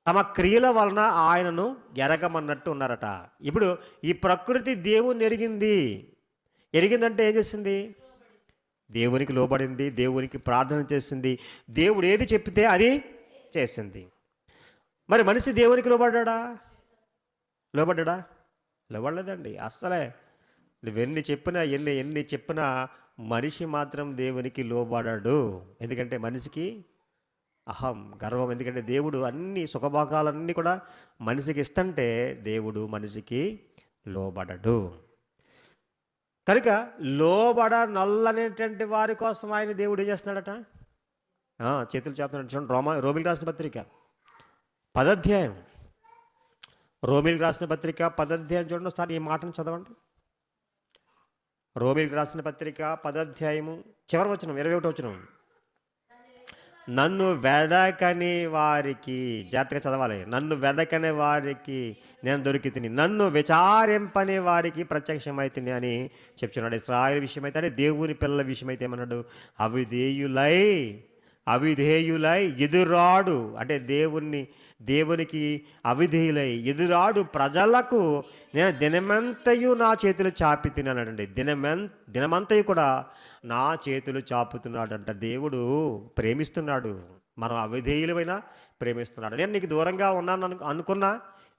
S1: తమ క్రియల వలన ఆయనను ఎరగమన్నట్టు ఉన్నారట. ఇప్పుడు ఈ ప్రకృతి దేవుని ఎరిగిందంటే ఏం చేసింది? దేవునికి లోబడింది, దేవునికి ప్రార్థన చేసింది, దేవుడు ఏది చెప్పితే అది చేసింది. మరి మనిషి దేవునికి లోబడ్డా? లోబడలేదండి అస్సలే. నువ్వెన్ని చెప్పినా ఎన్ని చెప్పినా మనిషి మాత్రం దేవునికి లోబడడు. ఎందుకంటే మనిషికి అహం, గర్వం. ఎందుకంటే దేవుడు అన్ని సుఖభోగాలన్నీ కూడా మనిషికి ఇస్తుంటే దేవుడు మనిషికి లోబడడు. కనుక నల్లనేటువంటి వారి కోసం ఆయన దేవుడు ఏం చేస్తున్నాడట? చేతులు చెప్తున్నాడు. చూడండి, రోమిలికి రాసిన పత్రిక 10వ అధ్యాయం. రోమిలికి రాసిన పత్రిక 10వ అధ్యాయం చూడండి ఒకసారి, ఈ మాటను చదవండి. రోమిలికి రాసిన పత్రిక 10వ అధ్యాయము చివరి వచనం 21వ వచనం. నన్ను వెదకని వారికి, జాగ్రత్తగా చదవాలి, నన్ను వెదకని వారికి నేను దొరికి తిని, నన్ను విచారింపని వారికి ప్రత్యక్షమైతిని అని చెప్తున్నాడు. ఇశ్రాయేలు విషయమైతే, అంటే దేవుని పిల్లల విషయమైతే ఏమన్నాడు? అవిధేయులై ఎదురాడు, అంటే దేవునికి అవిధేయులై ఎదురాడు ప్రజలకు నేను దినమంతయు నా చేతులు చాపి తిన్నాడండి. దినమంతయు కూడా నా చేతులు చాపుతున్నాడంట. దేవుడు ప్రేమిస్తున్నాడు, మనం అవిధేయులమైనా ప్రేమిస్తున్నాడు. నేను నీకు దూరంగా ఉన్నాను అనుకున్నా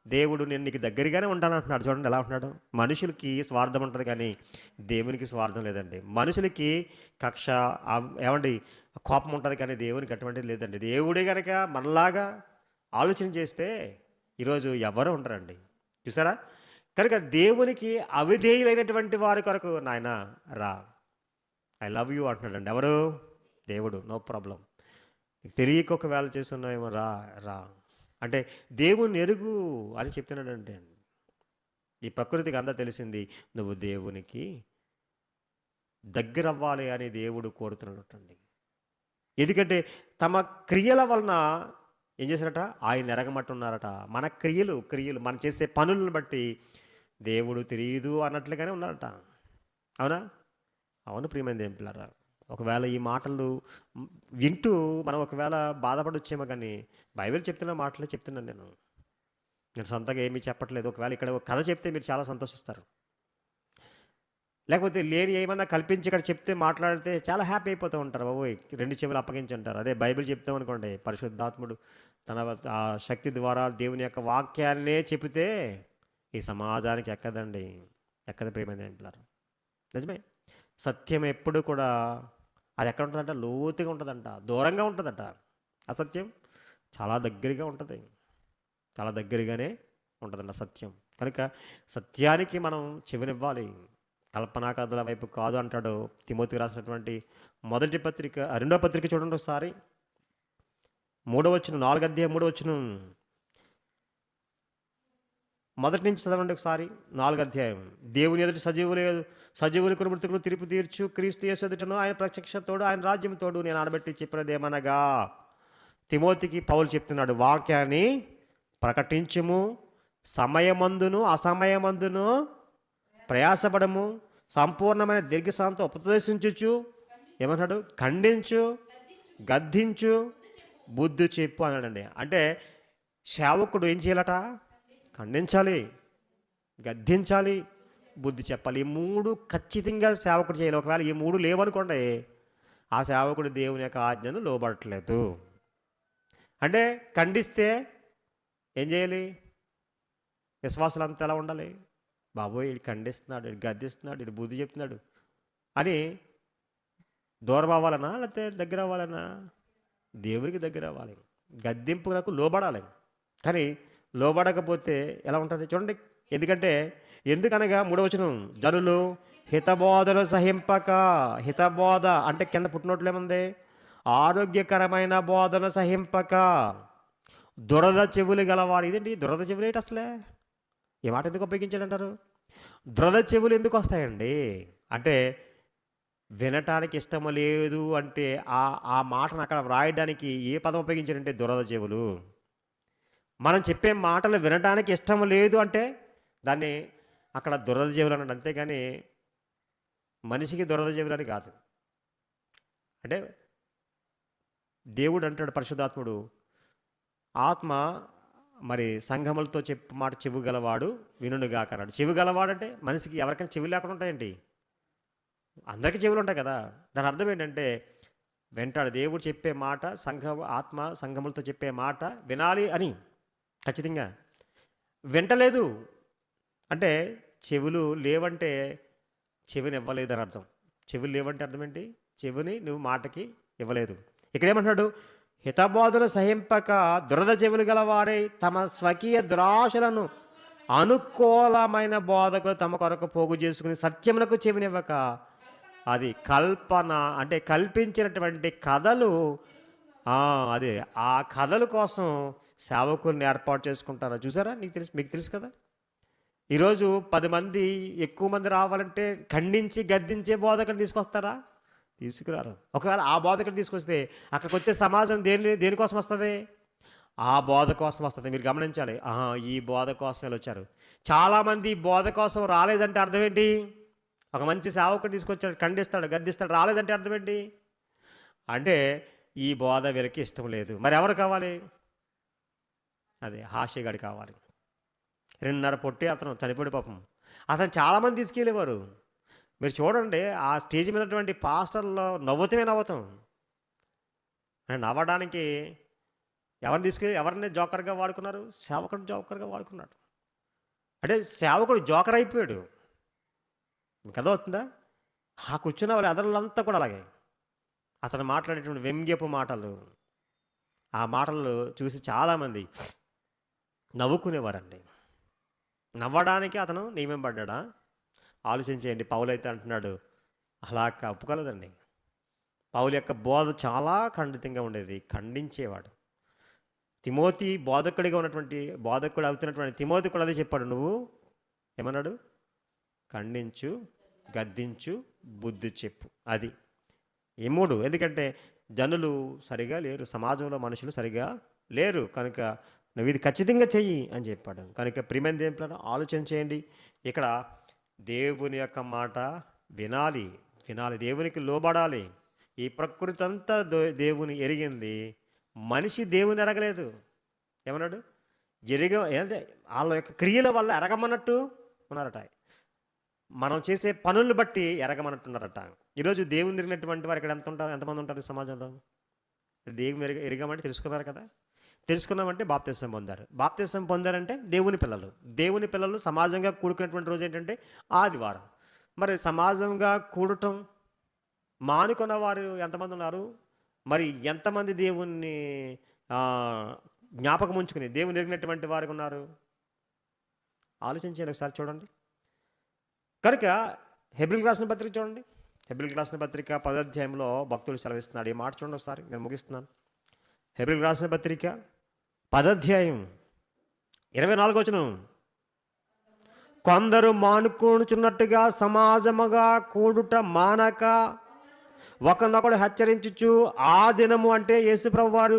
S1: దేవుడు నేను నీకు దగ్గరగానే ఉంటాను అంటున్నాడు. చూడండి ఎలా ఉంటున్నాడు. మనుషులకి స్వార్థం ఉంటుంది, కానీ దేవునికి స్వార్థం లేదండి. మనుషులకి కక్ష, ఏమండి, కోపం ఉంటుంది, కానీ దేవునికి అటువంటిది లేదండి. దేవుడే కనుక మనలాగా ఆలోచన చేస్తే ఈరోజు ఎవరు ఉండరండి. చూసారా? కనుక దేవునికి అవిధేయులైనటువంటి వారి కొరకు నాయన రా, ఐ లవ్ యూ అంటున్నాడండి. ఎవరు? దేవుడు. No problem. తెలియక ఒకవేళ చేస్తున్నాయేమో, రా అంటే దేవుని ఎరుగు అని చెప్తున్నాడంటే, ఈ ప్రకృతికి అంతా తెలిసింది, నువ్వు దేవునికి దగ్గర అవ్వాలి అని దేవుడు కోరుతున్నట్టండి. ఎందుకంటే తమ క్రియల వలన ఏం చేశారట? ఆయన ఎరగమట్టున్నారట. మన క్రియలు మనం చేసే పనులను బట్టి దేవుడు తెలియదు అన్నట్లుగానే ఉన్నారట. అవునా? అవును ప్రియమైన దేవుని పిల్లరా. ఒకవేళ ఈ మాటలు వింటూ మనం ఒకవేళ బాధపడొచ్చేమో, కానీ బైబిల్ చెప్తున్న మాటలే చెప్తున్నాను నేను సొంతంగా ఏమీ చెప్పట్లేదు. ఒకవేళ ఇక్కడ ఒక కథ చెప్తే మీరు చాలా సంతోషిస్తారు, లేకపోతే లేని ఏమన్నా కల్పించి ఇక్కడ చెప్తే మాట్లాడితే చాలా హ్యాపీ అయిపోతూ ఉంటారు. బాబోయ్, 2 చెవులు అప్పగించి ఉంటారు. అదే బైబిల్ చెప్తాం అనుకోండి, పరిశుద్ధాత్ముడు తన ఆ శక్తి ద్వారా దేవుని యొక్క వాక్యాన్నే చెబితే ఈ సమాజానికి ఎక్కదు ప్రియమైన పిల్లలు. నిజమే, సత్యం ఎప్పుడు కూడా అది ఎక్కడ ఉంటుందంట, లోతుగా ఉంటుందంట, దూరంగా ఉంటుందట. అసత్యం చాలా దగ్గరగా ఉంటుంది, చాలా దగ్గరగానే ఉంటుందంట సత్యం. కనుక సత్యానికి మనం చెవినివ్వాలి, కల్పనా కథల వైపు కాదు అంటాడు తిమోతికి రాసినటువంటి మొదటి పత్రిక, రెండో పత్రిక చూడండి ఒకసారి. 3వ వచనం, 4వ అధ్యాయం 3వ వచనం, మొదటి నుంచి చదవండి ఒకసారి. 4వ అధ్యాయం. దేవుని ఎదుటి సజీవులకు మృతులకు తీర్పు తీర్చు క్రీస్తు యేసు ఎదుటను ఆయన ప్రత్యక్షతోడు ఆయన రాజ్యం తోడు నేను ఆడబెట్టి చెప్పినదేమనగా. తిమోతికి పౌలు చెప్తున్నాడు, వాక్యాన్ని ప్రకటించుము, సమయమందును అసమయమందును ప్రయాసపడము, సంపూర్ణమైన దీర్ఘశాంతం ఉపదేశించుచు, ఏమన్నాడు, ఖండించు, గద్దించు, బుద్ధి చెప్పు అన్నాడండి. అంటే సేవకుడు ఏం చేయాలట, ఖండించాలి, గద్దించాలి, బుద్ధి చెప్పాలి. ఈ 3 ఖచ్చితంగా సేవకుడు చేయాలి. ఒకవేళ ఈ 3 లేవనుకోండి, ఆ సేవకుడు దేవుని యొక్క ఆజ్ఞను లోబడట్లేదు. అంటే ఖండిస్తే ఏం చేయాలి, విశ్వాసాలు అంతా ఎలా ఉండాలి, బాబోయ్ ఇది ఖండిస్తున్నాడు, ఇది గద్దిస్తున్నాడు, ఇది బుద్ధి చెప్తున్నాడు అని దూరం అవ్వాలనా లేకపోతే దగ్గర అవ్వాలనా? దేవునికి దగ్గర అవ్వాలి, గద్దింపులకు లోబడాలి. కానీ లోబడకపోతే ఎలా ఉంటుంది చూడండి. ఎందుకనగా 3వ వచనం, జనులు హితబోధను సహింపక, హితబోధ అంటే కింద పుట్టినట్లు ఏముంది, ఆరోగ్యకరమైన బోధన సహింపక, దురద చెవులు గలవారు. ఇదేంటి దురద చెవులు ఏంటి అసలే, ఈ మాట ఎందుకు ఉపయోగించాలంటారు? దురద చెవులు ఎందుకు వస్తాయండి అంటే, వినటానికి ఇష్టం లేదు అంటే ఆ మాటను అక్కడ వ్రాయడానికి ఏ పదం ఉపయోగించారంటే దురద చెవులు. మనం చెప్పే మాటలు వినడానికి ఇష్టం లేదు అంటే దాన్ని అక్కడ దురద చెవులు అన్నాడు. అంతేగాని మనిషికి దురద చెవులు అని కాదు. అంటే దేవుడు అంటాడు, పరిశుద్ధాత్ముడు, ఆత్మ మరి సంఘములతో చెప్పు మాట చెవు గలవాడు వినుగాక అన్నాడు. చెవి గలవాడు అంటే మనిషికి ఎవరికైనా చెవి లేకుండా ఉంటాయండి? అందరికీ చెవులు ఉంటాయి కదా. దాని అర్థం ఏంటంటే వింటాడు. దేవుడు చెప్పే మాట, ఆత్మ సంఘములతో చెప్పే మాట వినాలి అని ఖచ్చితంగా. వింటలేదు అంటే చెవులు లేవంటే చెవిని ఇవ్వలేదు అని అర్థం. చెవులు లేవంటే అర్థం ఏంటి, చెవిని నువ్వు మాటకి ఇవ్వలేదు. ఇక్కడేమంటున్నాడు, హితబోధను సహింపక దురద చెవులు గలవారే తమ స్వకీయ దురాశలను అనుకూలమైన బోధకులు తమ కొరకు పోగు చేసుకుని సత్యమునకు చెవినివ్వక, అది కల్పన అంటే కల్పించినటువంటి కథలు, అదే ఆ కథల కోసం సేవకుల్ని ఏర్పాటు చేసుకుంటారా చూసారా? మీకు తెలుసు కదా. ఈరోజు 10 మంది ఎక్కువ మంది రావాలంటే ఖండించి గద్దించే బోధకుని తీసుకొస్తారా? తీసుకురారు. ఒకవేళ ఆ బోధకుని తీసుకొస్తే అక్కడికి వచ్చే సమాజం దేనికోసం వస్తుంది? ఆ బోధ కోసం వస్తుంది. మీరు గమనించాలి. ఈ బోధ కోసం వీళ్ళు వచ్చారు. చాలామంది ఈ బోధ కోసం రాలేదంటే అర్థం ఏంటి? ఒక మంచి సేవకుడు తీసుకొచ్చాడు, ఖండిస్తాడు, గద్దిస్తాడు, రాలేదంటే అర్థం ఏంటి? అంటే ఈ బోధ వీళ్ళకి ఇష్టం లేదు. మరి ఎవరు కావాలి? అదే హాస్యగాడి కావాలి. 2.5 పొట్టి అతను చనిపోయాడు పాపం. అతను చాలామంది తీసుకెళ్ళేవారు. మీరు చూడండి, ఆ స్టేజ్ మీద ఉన్నటువంటి పాస్టర్లో నవ్వుతాం. నవ్వడానికి ఎవరిని జోకర్గా వాడుకున్నారు? సేవకుడు జోకర్గా వాడుకున్నాడు. అంటే సేవకుడు జోకర్ అయిపోయాడు. మీకు అర్థమవుతుందా? ఆ కూర్చున్న వాళ్ళ ఎదరులంతా కూడా అలాగే. అతను మాట్లాడేటువంటి వ్యంగ్యపు మాటలు, ఆ మాటలు చూసి చాలామంది నవ్వుకునేవారండి. నవ్వడానికి అతను నియమింపడ్డా? ఆలోచించేయండి. పౌలు అయితే అంటున్నాడు, అలా ఒప్పుకోలేదండి. పౌలు యొక్క బోధ చాలా ఖండితంగా ఉండేది, ఖండించేవాడు. తిమోతి బోధకుడు అవుతున్నటువంటి తిమోతి కూడా అదే చెప్పాడు. నువ్వు ఏమన్నాడు? ఖండించు, గద్దించు, బుద్ధి చెప్పు. అది ఈ 3. ఎందుకంటే జనులు సరిగా లేరు, సమాజంలో మనుషులు సరిగా లేరు, కనుక నువ్వు ఇది ఖచ్చితంగా చెయ్యి అని చెప్పాడు. కనుక ప్రియమైన దేవుని ఆలోచన చేయండి. ఇక్కడ దేవుని యొక్క మాట వినాలి, దేవునికి లోబడాలి. ఈ ప్రకృతి అంతా దేవుని ఎరిగింది, మనిషి దేవుని ఎరగలేదు. ఏమన్నాడు? అంటే వాళ్ళ యొక్క క్రియల వల్ల ఎరగమన్నట్టు ఉన్నారట. మనం చేసే పనులను బట్టి ఎరగమన్నట్టున్నారట. ఈరోజు దేవుని ఎరిగినటువంటి వారు ఇక్కడ ఎంతమంది ఉంటారు సమాజంలో? దేవుని ఎరగమంటే తెలుసుకున్నారు కదా. తెలుసుకున్నామంటే బాప్తిసం పొందారు. బాప్తిసం పొందారంటే దేవుని పిల్లలు. దేవుని పిల్లలు సమాజంగా కూడుకున్నటువంటి రోజు ఏంటంటే ఆదివారం. మరి సమాజంగా కూడటం మానుకున్న వారు ఎంతమంది ఉన్నారు? మరి ఎంతమంది దేవుణ్ణి జ్ఞాపకం ఉంచుకుని దేవుని ఎరిగినటువంటి వారికి ఉన్నారు? ఆలోచించండి ఒకసారి చూడండి. కనుక హెబ్రీయులకు రాసిన పత్రిక చూడండి. హెబ్రీయులకు రాసిన పత్రిక 10వ అధ్యాయంలో భక్తుడు సెలవిస్తున్నాడు. ఈ మాట చూడండి ఒకసారి, నేను ముగిస్తున్నాను. హెబ్రీయులకు రాసిన పత్రిక 10వ అధ్యాయం 24వ వచనం. కొందరు మానుకొనుచున్నట్టుగా సమాజముగా కూడుట మానక ఒకరినొకడు హెచ్చరించుచు ఆ దినము, అంటే యేసుప్రభు వారు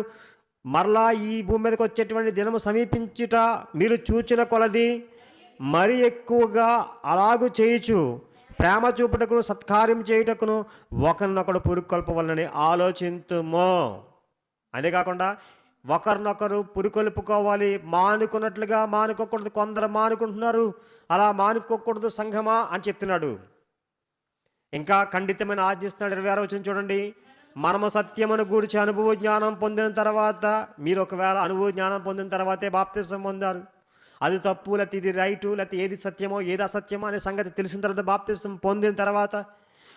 S1: మరలా ఈ భూమి మీదకి వచ్చేటువంటి దినము సమీపించుట మీరు చూచిన కొలది మరి ఎక్కువగా అలాగూ చేయుచు ప్రేమ చూపుటకును సత్కార్యం చేయుటకును ఒకరినొకడు పురుకొల్పవలనని ఆలోచింతుము. అంతేకాకుండా ఒకరినొకరు పురుకొల్పుకోవాలి. మానుకున్నట్లుగా మానుకోకూడదు. కొందరు మానుకుంటున్నారు, అలా మానుకోకూడదు సంఘమా అని చెప్తున్నాడు. ఇంకా ఖండితమైన ఆజ్ఞిస్తున్నాడు. 26వ వచనం చూడండి. మనము సత్యమును గూర్చి అనుభవ జ్ఞానం పొందిన తర్వాత, మీరు ఒకవేళ అనుభవ జ్ఞానం పొందిన తర్వాతే బాప్తిసం పొందారు, అది తప్పు లేకపోతే ఇది రైటు లేకపోతే ఏది సత్యమో ఏది అసత్యమో అనే సంగతి తెలిసిన తర్వాత బాప్తిసం పొందిన తర్వాత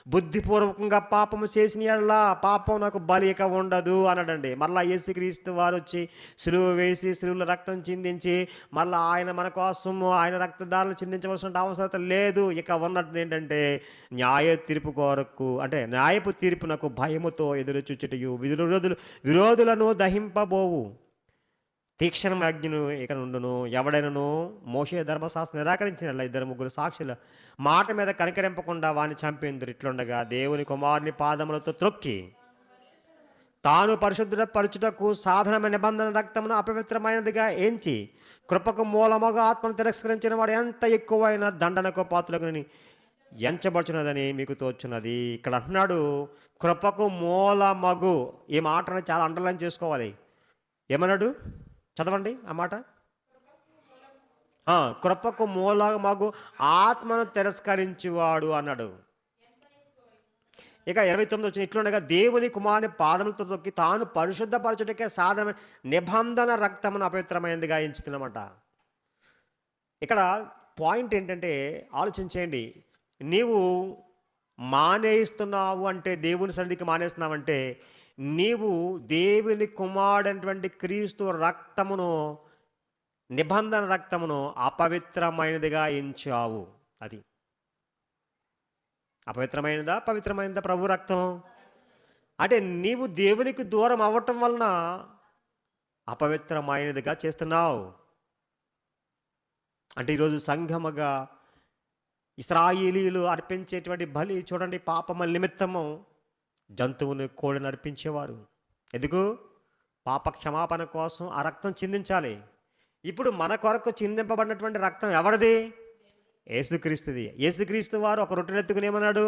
S1: బుద్ధిపూర్వకంగా పాపము చేసిన యెడల పాపం నాకు బలి ఇక ఉండదు అన్నాడండి. మరలా యేసుక్రీస్తు వారు వచ్చి సిలువ వేసి సిలువలో రక్తం చిందించి మళ్ళీ ఆయన మన కోసము ఆయన రక్తదారులు చిందించవలసిన అవసరం లేదు. ఇక ఉన్నట్టు ఏంటంటే న్యాయ తీర్పు కొరకు, అంటే న్యాయపు తీర్పునకు భయముతో ఎదురు చూచుటయు విరోధులను దహింపబోవు తీక్షణ అగ్నిను ఇక నుండును. ఎవడైనను మోషే ధర్మశాస్త్రం నిరాకరించిన 2-3 సాక్షుల మాట మీద కనికరింపకుండా వాడిని చంపేందురు. ఇట్లుండగా దేవుని కుమారుని పాదములతో త్రొక్కి తాను పరిశుద్ధపరచుటకు సాధనమైన నిబంధన రక్తమును అపవిత్రమైనదిగా ఎంచి కృపకు మూలముగా ఆత్మను తిరస్కరించిన వాడు ఎంత ఎక్కువైన దండనకు పాత్రలని ఎంచబడుచున్నదని మీకు తోచున్నది. ఇక్కడ అంటున్నాడు కృపకు మూలమగు. ఈ మాటను చాలా అండర్లైన్ చేసుకోవాలి. ఏమన్నాడు? చదవండి ఆ మాట. కృపకు మూలమగు ఆత్మను తిరస్కరించువాడు అన్నాడు. ఇక 29 వచ్చిన ఇట్లుండగా దేవుని కుమారుని పాదములతో తొక్కి తాను పరిశుద్ధపరచుటకే సాధన నిబంధన రక్తమును అపవిత్రమైనదిగా ఎంచుతున్నమాట. ఇక్కడ పాయింట్ ఏంటంటే ఆలోచించేయండి. నీవు మానేస్తున్నావు అంటే, దేవుని సన్నిధికి మానేస్తున్నావంటే నీవు దేవుని కుమారుడైనటువంటి క్రీస్తు రక్తమును నిబంధన రక్తమును అపవిత్రమైనదిగా ఎంచావు. అది అపవిత్రమైనదా పవిత్రమైనదా? ప్రభు రక్తం అంటే నీవు దేవునికి దూరం అవ్వటం వలన అపవిత్రమైనదిగా చేస్తున్నావు. అంటే ఈరోజు సంఘముగా ఇశ్రాయేలీయులు అర్పించేటువంటి బలి చూడండి, పాపముల నిమిత్తము జంతువుని కోడిని అర్పించేవారు. ఎందుకు? పాప క్షమాపణ కోసం ఆ రక్తం చిందించాలి. ఇప్పుడు మన కొరకు చిందింపబడినటువంటి రక్తం ఎవరిది? యేసుక్రీస్తుది. యేసుక్రీస్తు వారు ఒక రొట్టెను ఎత్తుకుని ఏమన్నాడు?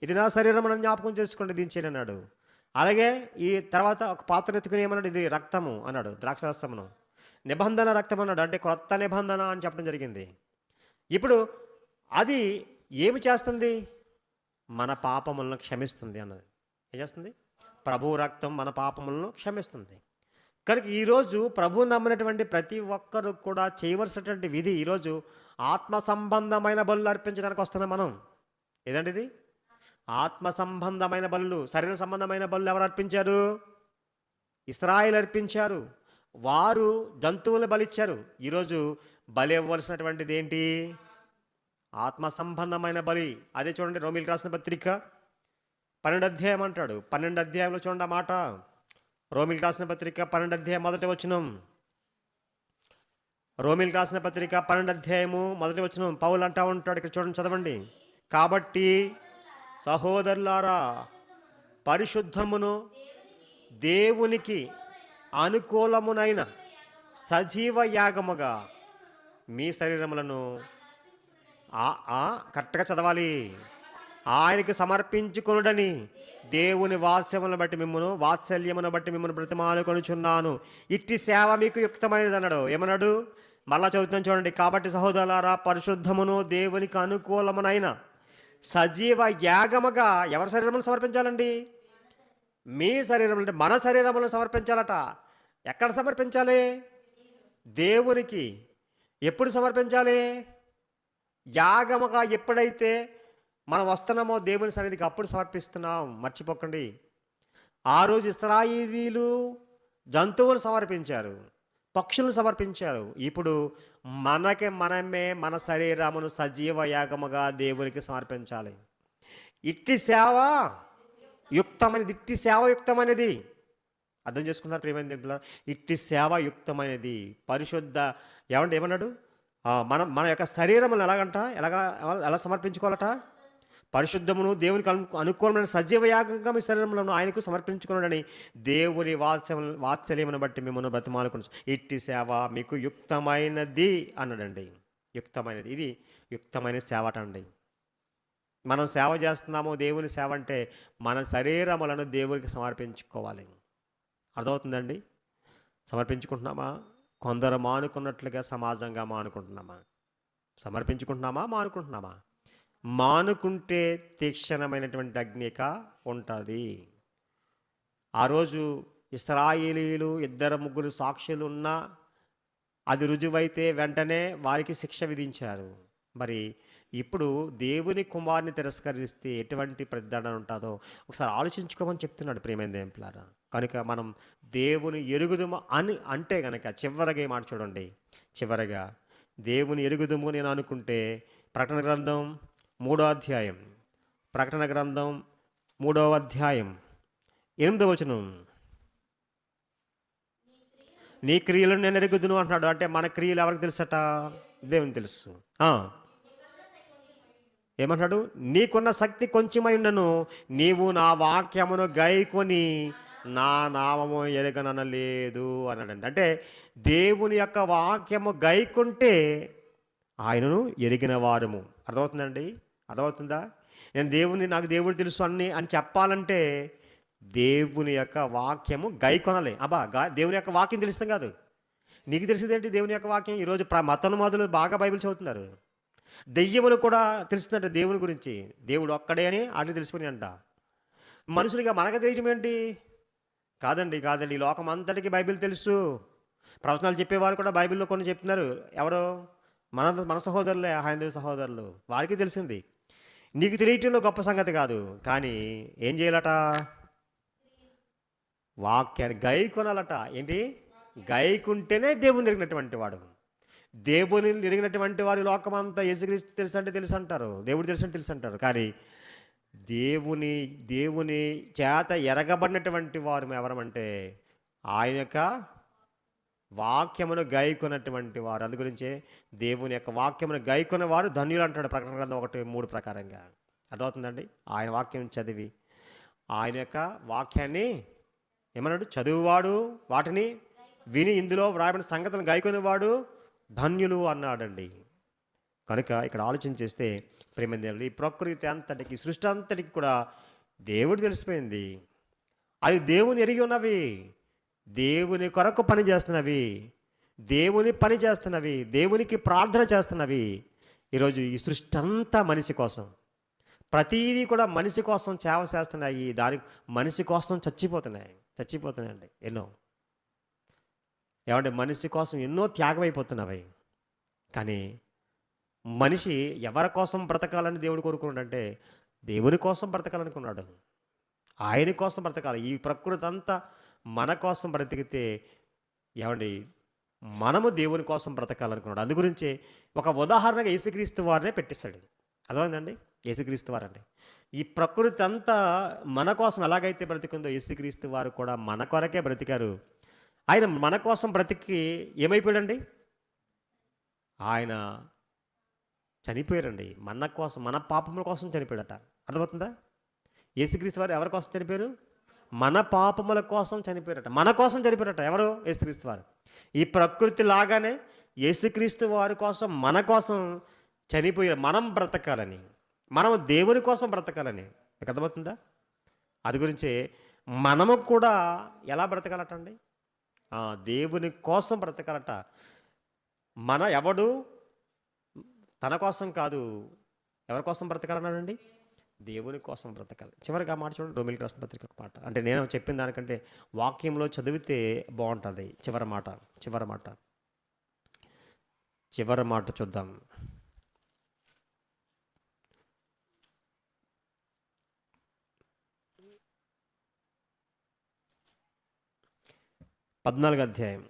S1: ఇది నా శరీరం అని జ్ఞాపకం చేసుకోండి దించేది అన్నాడు. అలాగే ఈ తర్వాత ఒక పాత్ర ఎత్తుకుని ఏమన్నాడు? ఇది రక్తము అన్నాడు, ద్రాక్షరసమును. నిబంధన రక్తం అన్నాడు, అంటే కొత్త నిబంధన అని చెప్పడం జరిగింది. ఇప్పుడు అది ఏమి చేస్తుంది? మన పాపములను క్షమిస్తుంది అన్నది. ఏం చేస్తుంది? ప్రభు రక్తం మన పాపములను క్షమిస్తుంది. కనుక ఈరోజు ప్రభు నమ్మినటువంటి ప్రతి ఒక్కరు కూడా చేయవలసినటువంటి విధి, ఈరోజు ఆత్మ సంబంధమైన బలులు అర్పించడానికి వస్తున్నాం మనం. ఏదండి ఇది? ఆత్మ సంబంధమైన బలులు. శరీర సంబంధమైన బలులు ఎవరు అర్పించారు? ఇశ్రాయేలు అర్పించారు. వారు జంతువులను బలిచ్చారు. ఈరోజు బలి ఇవ్వవలసినటువంటిది ఏంటి? ఆత్మ సంబంధమైన బలి. అదే చూడండి రోమీయులకు రాసిన పత్రిక 12వ అధ్యాయం అంటాడు. 12వ అధ్యాయంలో చూడండి ఆ మాట. రోమీయులకు రాసిన పత్రిక 12వ అధ్యాయం 1వ వచనం. రోమీయులకు రాసిన పత్రిక 12వ అధ్యాయము 1వ వచనం పౌలు అంటా ఉంటాడు. ఇక్కడ చూడండి, చదవండి. కాబట్టి సహోదరులారా, పరిశుద్ధమును దేవునికి అనుకూలమునైన సజీవ యాగముగా మీ శరీరములను కరెక్ట్గా చదవాలి. ఆయనకి సమర్పించుకొనుడని దేవుని వాత్సల్యమును బట్టి మిమ్మల్ని బ్రతిమాలుకొనుచున్నాను. ఇట్టి సేవ మీకు యుక్తమైనది అన్నాడు. ఏమన్నాడు? మళ్ళా చదువుతున్నాను చూడండి. కాబట్టి సహోదరులారా, పరిశుద్ధమును దేవునికి అనుకూలమునైన సజీవ యాగముగా ఎవరి శరీరమును సమర్పించాలండి? మీ శరీరం, అంటే మన శరీరములను సమర్పించాలట. ఎక్కడ సమర్పించాలి? దేవునికి. ఎప్పుడు సమర్పించాలి? యాగముగా ఎప్పుడైతే మనం వస్తున్నామో దేవుని సన్నిధికి అప్పుడు సమర్పిస్తున్నాం, మర్చిపోకండి. ఆ రోజు ఇశ్రాయేలీయులు జంతువులు సమర్పించారు, పక్షులను సమర్పించారు. ఇప్పుడు మనమే మన శరీరమును సజీవ యాగముగా దేవునికి సమర్పించాలి. ఇట్టి సేవ యుక్తమైనది, ఇట్టి సేవయుక్తమైనది. అర్థం చేసుకున్నారు ప్రియమైన దేవుని బిడ్డలారా? ఇట్టి సేవయుక్తమైనది, పరిశుద్ధ. ఏమన్నాడు? మనం మన యొక్క శరీరమును ఎలా సమర్పించుకోవాలట? పరిశుద్ధమును దేవునికి అనుకూలమైన సజీవ యాగంగా మీ శరీరములను ఆయనకు సమర్పించుకున్నాడని దేవుని వాత్సల్యమును బట్టి మిమ్మల్ని బ్రతిమాలుకుని ఇట్టి సేవ మీకు యుక్తమైనది అన్నాడండి. యుక్తమైనది, ఇది యుక్తమైన సేవట అండి. మనం సేవ చేస్తున్నాము, దేవుని సేవ అంటే మన శరీరములను దేవునికి సమర్పించుకోవాలి. అర్థమవుతుందండి? సమర్పించుకుంటున్నామా? కొందరు మానుకున్నట్లుగా సమాజంగా మానుకుంటున్నామా? సమర్పించుకుంటున్నామా, మానుకుంటున్నామా? మానుకుంటే తీక్షణమైనటువంటి అగ్నిక ఉంటుంది. ఆ రోజు ఇశ్రాయేలీయులు 2-3 సాక్షులు ఉన్నా అది రుజువైతే వెంటనే వారికి శిక్ష విధించారు. మరి ఇప్పుడు దేవుని కుమారుని తిరస్కరిస్తే ఎటువంటి ప్రతిదండన ఉంటుందో ఒకసారి ఆలోచించుకోమని చెప్తున్నాడు ప్రియమైన దేవుని పిల్లారా. కనుక మనం దేవుని ఎరుగుదుము అని అంటే కనుక చివరిగా మాట చూడండి. చివరగా దేవుని ఎరుగుదుము నేను అనుకుంటే ప్రకటన గ్రంథం 3వ అధ్యాయం, ప్రకటన గ్రంథం 3వ అధ్యాయం 8వ వచనం, నీ క్రియలను నేను ఎరుగుదును అంటున్నాడు. అంటే మన క్రియలు ఎవరికి తెలుసట? దేవుని తెలుసు. ఏమంటాడు? నీకున్న శక్తి కొంచెమై ఉండను, నీవు నా వాక్యమును గైకొని నా నామము ఎరగననలేదు అన్నాడండి. అంటే దేవుని యొక్క వాక్యము గైకుంటే ఆయనను ఎరిగిన వారము. అర్థమవుతుందండి? అర్థమవుతుందా? నాకు దేవుడు తెలుసు అని చెప్పాలంటే దేవుని యొక్క వాక్యము గైకొనాలి. దేవుని యొక్క వాక్యం తెలుస్తాం కాదు. నీకు తెలిసిందేంటి దేవుని యొక్క వాక్యం? ఈరోజు మతోన్మాదులు బాగా బైబిల్ చదువుతున్నారు. దెయ్యములు కూడా తెలుస్తుందంట దేవుని గురించి. దేవుడు ఒక్కడే అని వాటికి తెలిసిపోయి అంట. మనుషులుగా మనకు తెలియటం ఏంటి? కాదండి. ఈ లోకం అంతటికి బైబిల్ తెలుసు. ప్రవచనాలు చెప్పేవారు కూడా బైబిల్లో కొన్ని చెప్తున్నారు. ఎవరో మన సహోదరులే, హైందవ సహోదరులు. వారికి తెలిసింది. నీకు తెలియటంలో గొప్ప సంగతి కాదు. కానీ ఏం చేయాలట? వాక్యాన్ని గైకొనాలట. ఏంటి? గైకుంటేనే దేవుని ఎరిగినటువంటి వాడు. దేవుని ఎరిగినటువంటి వారి లోకమంతా యేసుక్రీస్తు తెలుసు అంటారు, దేవుడు తెలుసు అంటారు. కానీ దేవుని చేత ఎరగబడినటువంటి వారు ఎవరమంటే ఆయన యొక్క వాక్యమును గైకొన్నటువంటి వారు. అందుగురించే దేవుని యొక్క వాక్యమును గైకొన్న వారు ధన్యులు అంటాడు ప్రకటన గ్రంథం 1:3 ప్రకారంగా. అర్థమవుతుందండి? ఆయన వాక్యం చదివి ఆయన యొక్క వాక్యాన్ని ఏమన్నాడు? చదువువాడు, వాటిని విని ఇందులో వ్రాయబడిన సంగతులను గైకొనేవాడు ధన్యులు అన్నాడండి. కనుక ఇక్కడ ఆలోచన చేస్తే ప్రేమ దేవుడు, ఈ ప్రకృతి అంతటికి, సృష్టి అంతటికి కూడా దేవుడు తెలిసిపోయింది. అది దేవుని ఎరిగి ఉన్నవి, దేవుని కొరకు పని చేస్తున్నవి, దేవునికి ప్రార్థన చేస్తున్నవి. ఈరోజు ఈ సృష్టి అంతా మనిషి కోసం, ప్రతీదీ కూడా మనిషి కోసం సేవ చేస్తున్నాయి. దానికి మనిషి కోసం చచ్చిపోతున్నాయండి ఎన్నో. ఏమంటే మనిషి కోసం ఎన్నో త్యాగమైపోతున్నవి. కానీ మనిషి ఎవరి కోసం బ్రతకాలని దేవుడు కోరుకున్నాడంటే దేవుని కోసం బ్రతకాలనుకున్నాడు. ఆయన కోసం బ్రతకాలి. ఈ ప్రకృతి అంతా మన కోసం బ్రతికితే ఏమండి మనము దేవుని కోసం బ్రతకాలనుకున్నాడు. అందుగురించి ఒక ఉదాహరణగా యేసుక్రీస్తు వారినే పెట్టేశాడు. అర్థమైందండి? యేసుక్రీస్తు వారండి ఈ ప్రకృతి అంతా మన కోసం ఎలాగైతే బ్రతికుందో యేసుక్రీస్తు వారు కూడా మన కొరకే బ్రతికారు. ఆయన మన కోసం బ్రతికి ఏమైపోయాడండి? ఆయన చనిపోయారండి. మన పాపముల కోసం చనిపోయాడట. అర్థమవుతుందా? యేసుక్రీస్తు వారు ఎవరి కోసం చనిపోయారు? మన పాపముల కోసం చనిపోయారట. మన కోసం చనిపోయారట. ఎవరు? యేసుక్రీస్తు వారు. ఈ ప్రకృతి లాగానే యేసుక్రీస్తు వారి కోసం మన కోసం చనిపోయారు. మనం బ్రతకాలని, మనం దేవుని కోసం బ్రతకాలని. మీకు అర్థమవుతుందా? అది గురించి మనము కూడా ఎలా బ్రతకాలట అండి? దేవుని కోసం బ్రతకాలట. ఎవడు తన కోసం కాదు, ఎవరి కోసం బ్రతకాలన్నాడండి? దేవుని కోసం బ్రతకాలి. చివరిగా మాట చూడండి, రోమిలికి రాసిన పత్రిక ఒక మాట. అంటే నేను చెప్పిన దానికంటే వాక్యంలో చదివితే బాగుంటుంది. చివరి మాట చూద్దాం. 14 అధ్యాయం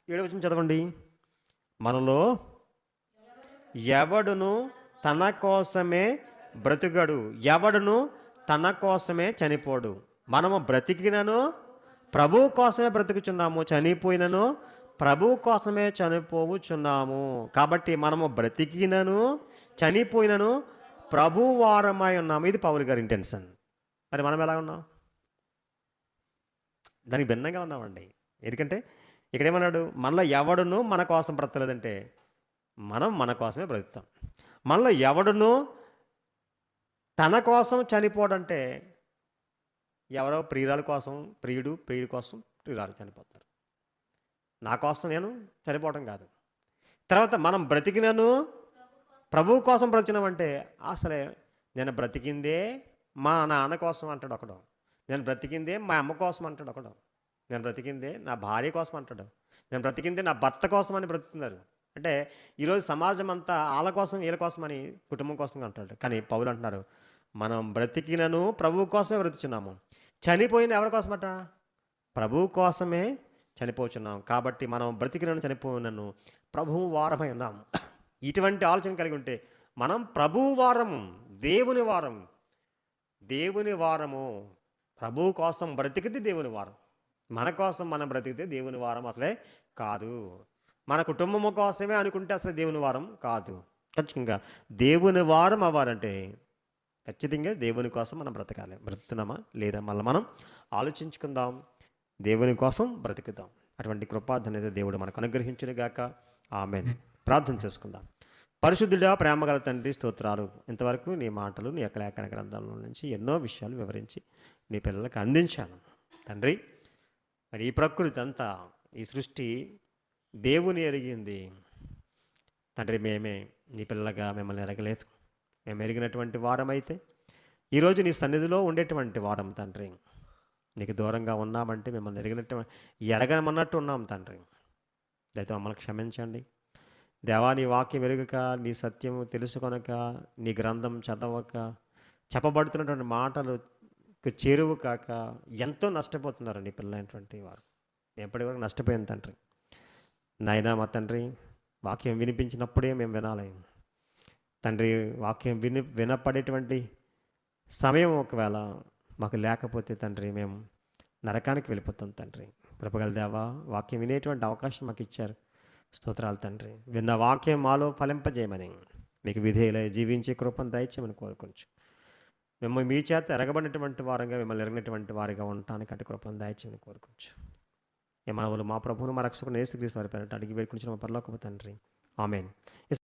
S1: 7వ వచనం చదవండి. మనలో ఎవడును తన కోసమే బ్రతుకడు, ఎవడును తన కోసమే చనిపోడు. మనము బ్రతికినను ప్రభువు కోసమే బ్రతుకుచున్నాము, చనిపోయినను ప్రభువు కోసమే చనిపోవుచున్నాము. కాబట్టి మనము బ్రతికినను చనిపోయినను ప్రభు వారమై ఉన్నాము. ఇది పౌలు గారి ఇంటెన్షన్. మరి మనం ఎలా ఉన్నాం? దానికి భిన్నంగా ఉన్నామండి. ఎందుకంటే ఇక్కడ ఏమన్నాడు? మనలో ఎవడును మన కోసం బ్రతలేదంటే మనం మన కోసమే బ్రతుకుతాం. మనలో ఎవడును తన కోసం చనిపోడంటే ఎవరో ప్రియురాల కోసం ప్రియుడి కోసం ప్రియురాలు చనిపోతారు. నా కోసం నేను చనిపోవడం కాదు. తర్వాత మనం బ్రతికినను ప్రభువు కోసం బ్రతికినామంటే అసలే నేను బ్రతికిందే మా నాన్న కోసం అంటాడు ఒకడు, నేను బ్రతికిందే మా అమ్మ కోసం అంటాడు ఒకడు, నేను బ్రతికిందే నా భార్య కోసం అంటాడు, నేను బ్రతికిందే నా భర్త కోసం అని బ్రతుకుతున్నారు. అంటే ఈరోజు సమాజం అంతా వాళ్ళ కోసం వీళ్ళ కోసం అని కుటుంబం కోసం అంటాడు. కానీ పౌలు అంటున్నారు మనం బ్రతికినను ప్రభువు కోసమే బ్రతుకుతున్నాము, చనిపోయిన ఎవరి కోసం అట? ప్రభువు కోసమే చనిపోతున్నాం. కాబట్టి మనం బ్రతికినను చనిపోయినను ప్రభువు వారమై ఉన్నాము. ఇటువంటి ఆలోచన కలిగి ఉంటే మనం ప్రభువు వారము, దేవుని వారం, దేవుని వారము. ప్రభువు కోసం బ్రతికితే దేవుని వారం, మన కోసం మనం బ్రతికితే దేవుని వారం అసలే కాదు. మన కుటుంబము కోసమే అనుకుంటే అసలు దేవుని వారం కాదు. ఖచ్చితంగా దేవుని వారం అవ్వాలంటే ఖచ్చితంగా దేవుని కోసం మనం బ్రతకాలి. బ్రతుకుతున్నామా లేదా మళ్ళీ మనం ఆలోచించుకుందాం, దేవుని కోసం బ్రతుకుదాం. అటువంటి కృపాధన్యత దేవుడు మనకు అనుగ్రహించును గాక. ఆమేన్. ప్రార్థన చేసుకుందాం. పరిశుద్ధుడా, ప్రేమగల తండ్రి, స్తోత్రాలు. ఇంతవరకు నీ మాటలు నీ యొక్క లేఖన గ్రంథాల నుంచి ఎన్నో విషయాలు వివరించి నీ పిల్లలకు అందించాను తండ్రి. మరి ఈ ప్రకృతి అంతా, ఈ సృష్టి దేవుని ఎరిగింది తండ్రి. మేమే నీ పిల్లలుగా మిమ్మల్ని ఎరగలేదు. మేము ఎరిగినటువంటి వారమైతే ఈరోజు నీ సన్నిధిలో ఉండేటువంటి వారం తండ్రి. నీకు దూరంగా ఉన్నామంటే మిమ్మల్ని ఎరగమన్నట్టు ఉన్నాం తండ్రి. దయతో మమ్మల్ని క్షమించండి దేవా. నీ వాక్యం వెలుగక, నీ సత్యము తెలుసుకొనక, నీ గ్రంథం చదవక, చెప్పబడుతున్నటువంటి మాటలకు చేరువు కాక ఎంతో నష్టపోతున్నారు నీ పిల్లలైనటువంటి వారు. ఎప్పటివరకు నష్టపోయాను తండ్రి. నాయనా మా తండ్రి, వాక్యం వినిపించినప్పుడే మేము వినాలి తండ్రి. వాక్యం వినపడేటువంటి సమయం ఒకవేళ మాకు లేకపోతే తండ్రి మేము నరకానికి వెళ్ళిపోతాం తండ్రి. కృపగల దేవా, వాక్యం వినేటువంటి అవకాశం మాకు ఇచ్చారు. స్తోత్రాలు తండ్రి. విన్న వాక్యం మాలో ఫలింపజేయమని, మీకు విధేయులై జీవించే కృపను దయచేయమని కోరుకొంచు. మిమ్మల్ని మీ చేత ఎరగబడినటువంటి వారంగా, మిమ్మల్ని ఎరగినటువంటి వారిగా ఉండటానికి అటు కృపను దయచేయమని కోరుకోవచ్చు. ఏ మనవులు మా ప్రభువును మా రక్షకుని యేసుక్రీస్తు వారి పేరిట అడిగి వేడుకొంచున్న మా పరలోకపు తండ్రి. ఆమేన్.